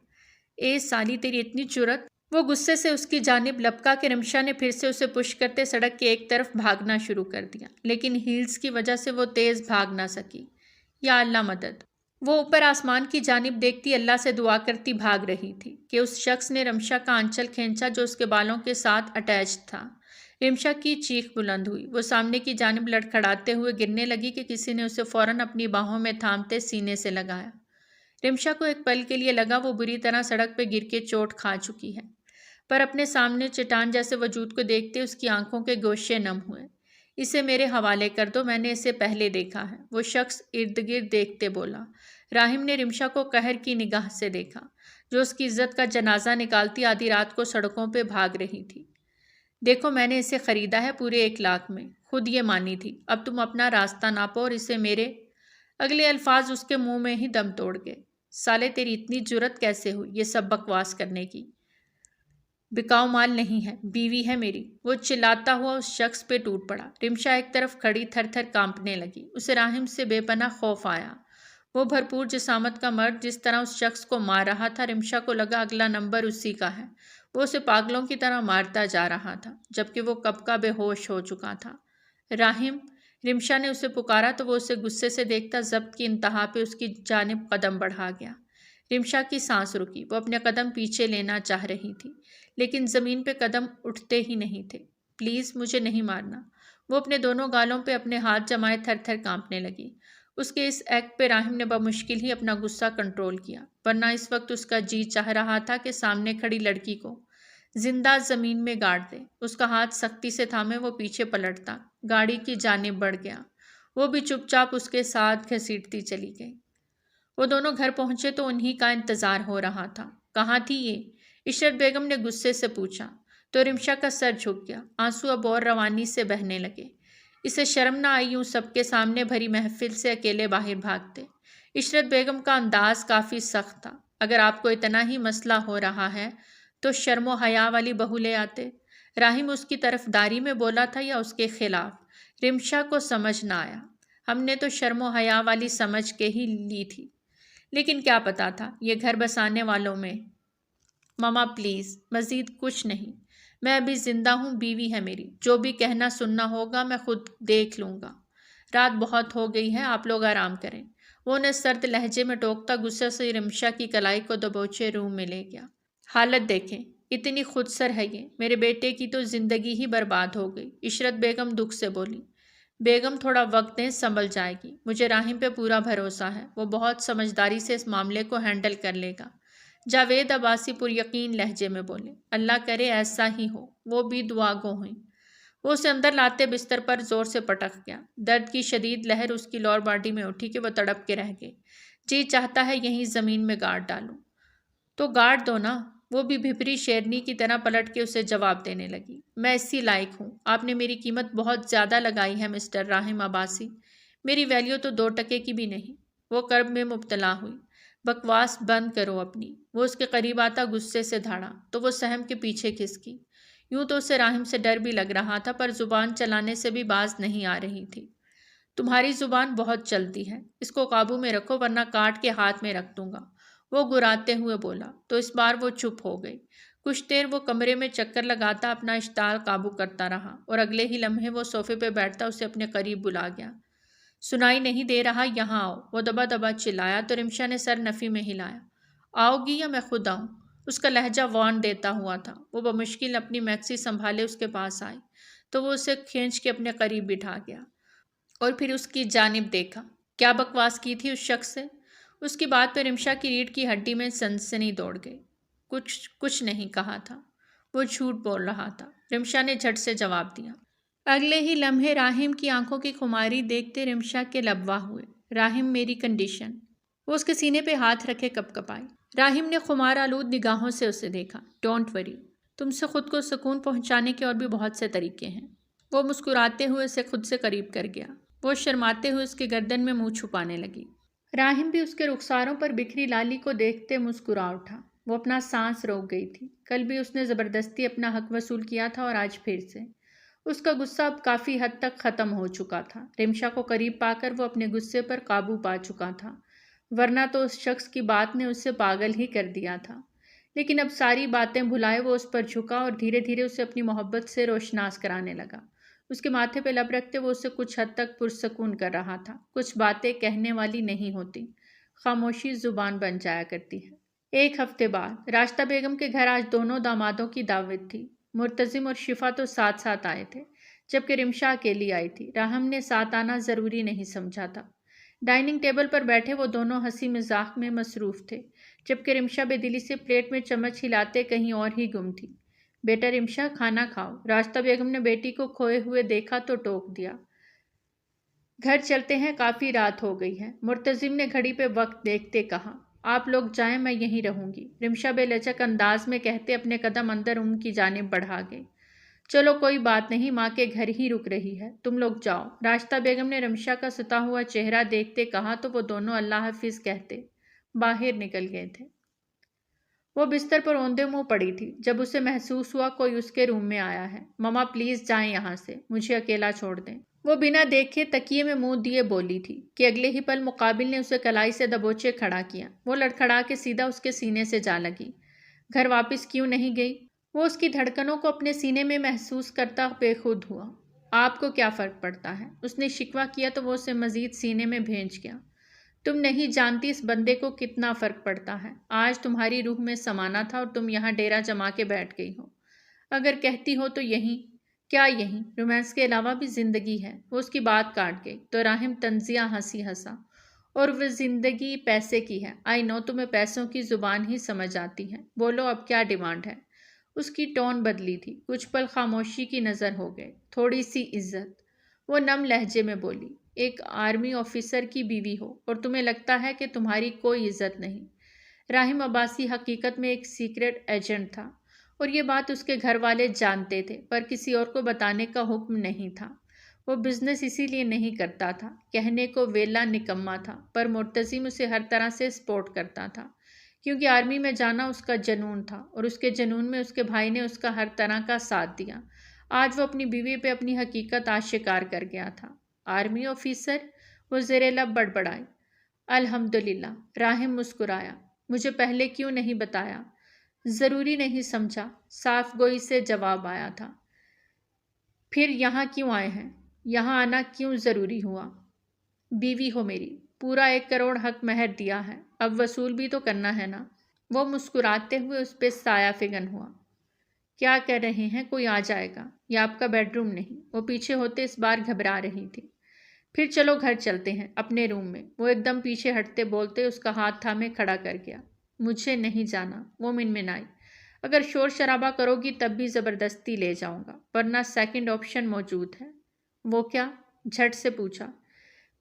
سالی، تیری اتنی جرت! وہ غصے سے اس کی جانب لپکا کہ رمشا نے پھر سے اسے پش کرتے سڑک کے ایک طرف بھاگنا شروع کر دیا، لیکن ہیلز کی وجہ سے وہ تیز بھاگ نہ سکی۔ یا اللہ مدد! وہ اوپر آسمان کی جانب دیکھتی اللہ سے دعا کرتی بھاگ رہی تھی کہ اس شخص نے رمشا کا آنچل کھینچا جو اس کے بالوں کے ساتھ اٹیچڈ تھا۔ رمشا کی چیخ بلند ہوئی۔ وہ سامنے کی جانب لڑکھڑاتے ہوئے گرنے لگی کہ کسی نے اسے فوراً اپنی باہوں میں تھامتے سینے سے لگایا۔ رمشا کو ایک پل کے لیے لگا وہ بری طرح سڑک پہ گر کے چوٹ کھا چکی ہے، پر اپنے سامنے چٹان جیسے وجود کو دیکھتے اس کی آنکھوں کے گوشے نم ہوئے۔ اسے میرے حوالے کر دو، میں نے اسے پہلے دیکھا ہے، وہ شخص ارد گرد دیکھتے بولا۔ راہم نے رمشا کو قہر کی نگاہ سے دیکھا، جو اس کی عزت کا جنازہ نکالتی آدھی رات کو سڑکوں پہ بھاگ رہی تھی۔ دیکھو، میں نے اسے خریدا ہے پورے 1 لاکھ میں، خود یہ مانی تھی۔ اب تم اپنا راستہ ناپو اور اسے میرے… اگلے الفاظ اس کے منہ میں ہی دم توڑ گئے۔ سالے، تیری اتنی جرت کیسے ہوئی یہ سب بکواس کرنے کی؟ بکاؤ مال نہیں ہے، بیوی ہے میری۔ وہ چلاتا ہوا اس شخص پہ ٹوٹ پڑا۔ رمشا ایک طرف کھڑی تھر تھر کانپنے لگی۔ اسے راہم سے بے پناہ خوف آیا۔ وہ بھرپور جسامت کا مرد جس طرح اس شخص کو مار رہا تھا، رمشا کو لگا اگلا نمبر اسی کا ہے۔ وہ اسے پاگلوں کی طرح مارتا جا رہا تھا، جبکہ وہ کب کا بے ہوش ہو چکا تھا۔ راہم! رمشا نے اسے پکارا تو وہ اسے غصے سے دیکھتا ضبط کی انتہا پہ اس کی جانب قدم بڑھا گیا۔ رمشا کی سانس رکی۔ وہ اپنے قدم پیچھے لینا چاہ رہی تھی، لیکن زمین پہ قدم اٹھتے ہی نہیں تھے۔ پلیز مجھے نہیں مارنا۔ وہ اپنے دونوں گالوں پہ اپنے ہاتھ جمائے تھر تھر کانپنے لگی۔ اس کے اس ایکٹ پہ راہم نے بمشکل ہی اپنا غصہ کنٹرول کیا، ورنہ اس وقت اس کا جی چاہ رہا تھا کہ سامنے کھڑی لڑکی کو زندہ زمین میں گاڑ دے۔ اس کا ہاتھ سختی سے تھامے وہ پیچھے پلٹتا، گاڑی کی جانب بڑھ گیا۔ وہ بھی چپ چاپ اس کے ساتھ گھسیٹتی چلی گئی۔ وہ دونوں گھر پہنچے تو انہی کا انتظار ہو رہا تھا۔ کہاں تھی یہ؟ عشرت بیگم نے غصے سے پوچھا تو رمشا کا سر جھک گیا۔ آنسو اب اور روانی سے بہنے لگے۔ اسے شرم نہ آئی یوں سب کے سامنے بھری محفل سے اکیلے باہر بھاگتے۔ عشرت بیگم کا انداز کافی سخت تھا۔ اگر آپ کو اتنا ہی مسئلہ ہو رہا ہے تو شرم و حیا والی بہو لے آتے۔ راہم اس کی طرفداری میں بولا تھا یا اس کے خلاف؟ رمشا کو سمجھ نہ آیا۔ ہم نے تو شرم و حیا والی سمجھ کے ہی لی تھی، لیکن کیا پتا تھا یہ گھر بسانے والوں میں۔ ماما پلیز، مزید کچھ نہیں، میں ابھی زندہ ہوں، بیوی ہے میری، جو بھی کہنا سننا ہوگا میں خود دیکھ لوں گا۔ رات بہت ہو گئی ہے، آپ لوگ آرام کریں۔ وہ انہیں سرد لہجے میں ٹوکتا غصے سے رمشا کی کلائی کو دبوچے روم میں لے گیا۔ حالت دیکھیں، اتنی خود سر ہے یہ، میرے بیٹے کی تو زندگی ہی برباد ہو گئی۔ عشرت بیگم دکھ سے بولی۔ بیگم تھوڑا وقت دیں، سنبھل جائے گی۔ مجھے راہم پہ پورا بھروسہ ہے، وہ بہت سمجھداری سے اس معاملے کو ہینڈل کر لے گا۔ جاوید عباسی پر یقین لہجے میں بولے۔ اللہ کرے ایسا ہی ہو، وہ بھی دعا گو ہیں۔ وہ اسے اندر لاتے بستر پر زور سے پٹک گیا۔ درد کی شدید لہر اس کی لور باڈی میں اٹھی کہ وہ تڑپ کے رہ گئے۔ جی چاہتا ہے یہیں زمین میں گاڑ ڈالوں۔ تو گاڑ دو نا۔ وہ بھی بھپری شیرنی کی طرح پلٹ کے اسے جواب دینے لگی۔ میں اسی لائق ہوں، آپ نے میری قیمت بہت زیادہ لگائی ہے مسٹر راہم عباسی، میری ویلیو تو 2 ٹکے کی بھی نہیں۔ وہ کرب میں مبتلا ہوئی۔ بکواس بند کرو اپنی۔ وہ اس کے قریب آتا غصے سے دھاڑا تو وہ سہم کے پیچھے کھسکی۔ یوں تو اسے راہم سے ڈر بھی لگ رہا تھا، پر زبان چلانے سے بھی باز نہیں آ رہی تھی۔ تمہاری زبان بہت چلتی ہے، اس کو قابو میں رکھو ورنہ کاٹ کے ہاتھ میں رکھ دوں گا، وہ گراتے ہوئے بولا۔ تو اس بار وہ چپ ہو گئی۔ کچھ دیر وہ کمرے میں چکر لگاتا اپنا اشتعال قابو کرتا رہا اور اگلے ہی لمحے وہ صوفے پہ بیٹھتا اسے اپنے قریب بلا گیا۔ سنائی نہیں دے رہا، یہاں آؤ، وہ دبا دبا چلایا تو رمشا نے سر نفی میں ہلایا۔ آؤ گی یا میں خود آؤں؟ اس کا لہجہ وارن دیتا ہوا تھا۔ وہ بمشکل اپنی میکسی سنبھالے اس کے پاس آئی تو وہ اسے کھینچ کے اپنے قریب بٹھا گیا اور پھر اس کی جانب دیکھا۔ کیا بکواس کی تھی اس شخص سے؟ اس کی بات پہ رمشا کی ریڑھ کی ہڈی میں سنسنی دوڑ گئی۔ کچھ نہیں کہا تھا، وہ جھوٹ بول رہا تھا، رمشا نے جھٹ سے جواب دیا۔ اگلے ہی لمحے راہم کی آنکھوں کی خماری دیکھتے رمشا کے لب واہ ہوئے۔ راہم، میری کنڈیشن۔ وہ اس کے سینے پہ ہاتھ رکھے کپ کپائی۔ راہم نے خمار آلود نگاہوں سے اسے دیکھا۔ ڈونٹ وری، تم سے خود کو سکون پہنچانے کے اور بھی بہت سے طریقے ہیں۔ وہ مسکراتے ہوئے اسے خود سے قریب کر گیا۔ وہ شرماتے ہوئے اس کے گردن میں منہ چھپانے لگی۔ راہم بھی اس کے رخساروں پر بکھری لالی کو دیکھتے مسکرا اٹھا۔ وہ اپنا سانس روک گئی تھی۔ کل بھی اس نے زبردستی اپنا حق وصول کیا تھا اور آج پھر سے۔ اس کا غصہ اب کافی حد تک ختم ہو چکا تھا۔ رمشا کو قریب پا کر وہ اپنے غصے پر قابو پا چکا تھا، ورنہ تو اس شخص کی بات نے اسے پاگل ہی کر دیا تھا۔ لیکن اب ساری باتیں بھلائے وہ اس پر جھکا اور دھیرے دھیرے اسے اپنی محبت سے روشناس کرانے لگا۔ اس کے ماتھے پہ لب رکھتے وہ اسے کچھ حد تک پرسکون کر رہا تھا۔ کچھ باتیں کہنے والی نہیں ہوتی، خاموشی زبان بن جایا کرتی ہے۔ 1 ہفتے بعد راشدہ بیگم کے گھر آج دونوں دامادوں کی دعوت تھی۔ مرتضم اور شفا تو ساتھ ساتھ آئے تھے، جبکہ رمشا اکیلی آئی تھی۔ راہم نے ساتھ آنا ضروری نہیں سمجھا تھا۔ ڈائننگ ٹیبل پر بیٹھے وہ دونوں ہنسی مذاق میں مصروف تھے، جبکہ رمشا بے دلی سے پلیٹ میں چمچ ہلاتے کہیں اور ہی گم تھی۔ بیٹا رمشا، کھانا کھاؤ۔ راشدہ بیگم نے بیٹی کو کھوئے ہوئے دیکھا تو ٹوک دیا۔ گھر چلتے ہیں، کافی رات ہو گئی ہے۔ مرتضم نے گھڑی پہ وقت دیکھتے کہا۔ آپ لوگ جائیں، میں یہیں رہوں گی، رمشا بے لچک انداز میں کہتے اپنے قدم اندر ان کی جانب بڑھا گئی۔ چلو کوئی بات نہیں، ماں کے گھر ہی رک رہی ہے، تم لوگ جاؤ، راشدہ بیگم نے رمشا کا ستا ہوا چہرہ دیکھتے کہا تو وہ دونوں اللہ حافظ کہتے باہر نکل گئے تھے۔ وہ بستر پر اوندے منہ پڑی تھی جب اسے محسوس ہوا کوئی اس کے روم میں آیا ہے۔ مما پلیز جائیں یہاں سے، مجھے اکیلا چھوڑ دیں۔ وہ بنا دیکھے تکیے میں منہ دیے بولی تھی کہ اگلے ہی پل مقابل نے اسے کلائی سے دبوچے کھڑا کیا۔ وہ لڑکھڑا کے سیدھا اس کے سینے سے جا لگی۔ گھر واپس کیوں نہیں گئی؟ وہ اس کی دھڑکنوں کو اپنے سینے میں محسوس کرتا بے خود ہوا۔ آپ کو کیا فرق پڑتا ہے؟ اس نے شکوہ کیا تو وہ اسے مزید سینے میں بھینچ گیا۔ تم نہیں جانتی اس بندے کو کتنا فرق پڑتا ہے۔ آج تمہاری روح میں سمانا تھا اور تم یہاں ڈیرا جما کے بیٹھ گئی ہو۔ اگر کہتی ہو تو یہیں کیا یہیں رومانس کے علاوہ بھی زندگی ہے؟ وہ اس کی بات کاٹ گئی تو راہم طنزیہ ہنسی ہنسا۔ اور وہ زندگی پیسے کی ہے۔ آئی نو تمہیں پیسوں کی زبان ہی سمجھ آتی ہے۔ بولو اب کیا ڈیمانڈ ہے؟ اس کی ٹون بدلی تھی، کچھ پل خاموشی کی نظر ہو گئے، تھوڑی سی عزت۔ وہ نم لہجے میں بولی، ایک آرمی آفیسر کی بیوی ہو اور تمہیں لگتا ہے کہ تمہاری کوئی عزت نہیں۔ راحم عباسی حقیقت میں ایک سیکرٹ ایجنٹ تھا اور یہ بات اس کے گھر والے جانتے تھے، پر کسی اور کو بتانے کا حکم نہیں تھا۔ وہ بزنس اسی لیے نہیں کرتا تھا، کہنے کو ویلا نکما تھا، پر مرتضیم اسے ہر طرح سے سپورٹ کرتا تھا، کیونکہ آرمی میں جانا اس کا جنون تھا اور اس کے جنون میں اس کے بھائی نے اس کا ہر طرح کا ساتھ دیا۔ آج وہ اپنی بیوی پہ اپنی حقیقت آشکار کر گیا تھا۔ Army officer? وہ زیر لب بڑبڑائی۔ الحمدللہ۔ راحم مسکرایا۔ مجھے پہلے کیوں نہیں بتایا؟ ضروری نہیں سمجھا، صاف گوئی سے جواب آیا تھا۔ پھر یہاں کیوں آئے ہیں؟ یہاں آنا کیوں ضروری ہوا؟ بیوی ہو میری، پورا 1 کروڑ حق مہر دیا ہے، اب وصول بھی تو کرنا ہے نا۔ وہ مسکراتے ہوئے اس پہ سایہ فگن ہوا۔ کیا کہہ رہے ہیں؟ کوئی آ جائے گا؟ یہ آپ کا بیڈ روم نہیں؟ وہ پیچھے ہوتے اس بار گھبرا رہی تھی۔ پھر چلو گھر چلتے ہیں، اپنے روم میں۔ وہ ایک دم پیچھے ہٹتے بولتے اس کا ہاتھ تھامے کھڑا کر گیا۔ مجھے نہیں جانا، وہ منمنائی۔ اگر شور شرابہ کرو گی تب بھی زبردستی لے جاؤں گا، ورنہ سیکنڈ آپشن موجود ہے۔ وہ کیا؟ جھٹ سے پوچھا۔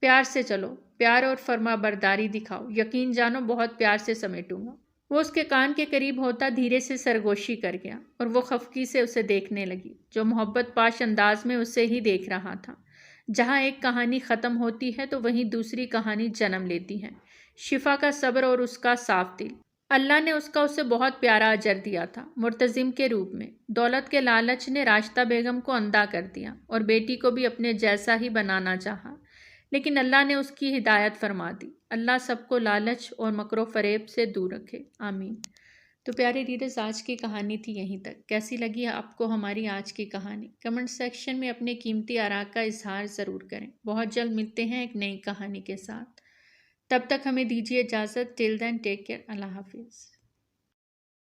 پیار سے چلو، پیار اور فرما برداری دکھاؤ، یقین جانو بہت پیار سے سمیٹوں گا۔ وہ اس کے کان کے قریب ہوتا دھیرے سے سرگوشی کر گیا اور وہ خفگی سے اسے دیکھنے لگی، جو محبت پاش انداز میں اسے ہی دیکھ رہا تھا۔ جہاں ایک کہانی ختم ہوتی ہے تو وہیں دوسری کہانی جنم لیتی ہے۔ شفا کا صبر اور اس کا صاف دل۔ اللہ نے اس کا اسے بہت پیارا اجر دیا تھا، مرتضیم کے روپ میں۔ دولت کے لالچ نے راشدہ بیگم کو اندھا کر دیا اور بیٹی کو بھی اپنے جیسا ہی بنانا چاہا، لیکن اللہ نے اس کی ہدایت فرما دی۔ اللہ سب کو لالچ اور مکر و فریب سے دور رکھے، آمین۔ تو پیارے ریڈرز، آج کی کہانی تھی یہیں تک۔ کیسی لگی آپ کو ہماری آج کی کہانی؟ کمنٹ سیکشن میں اپنے قیمتی آراء کا اظہار ضرور کریں۔ بہت جلد ملتے ہیں ایک نئی کہانی کے ساتھ، تب تک ہمیں دیجیے اجازت۔ ٹل دین ٹیک کیئر، اللہ حافظ۔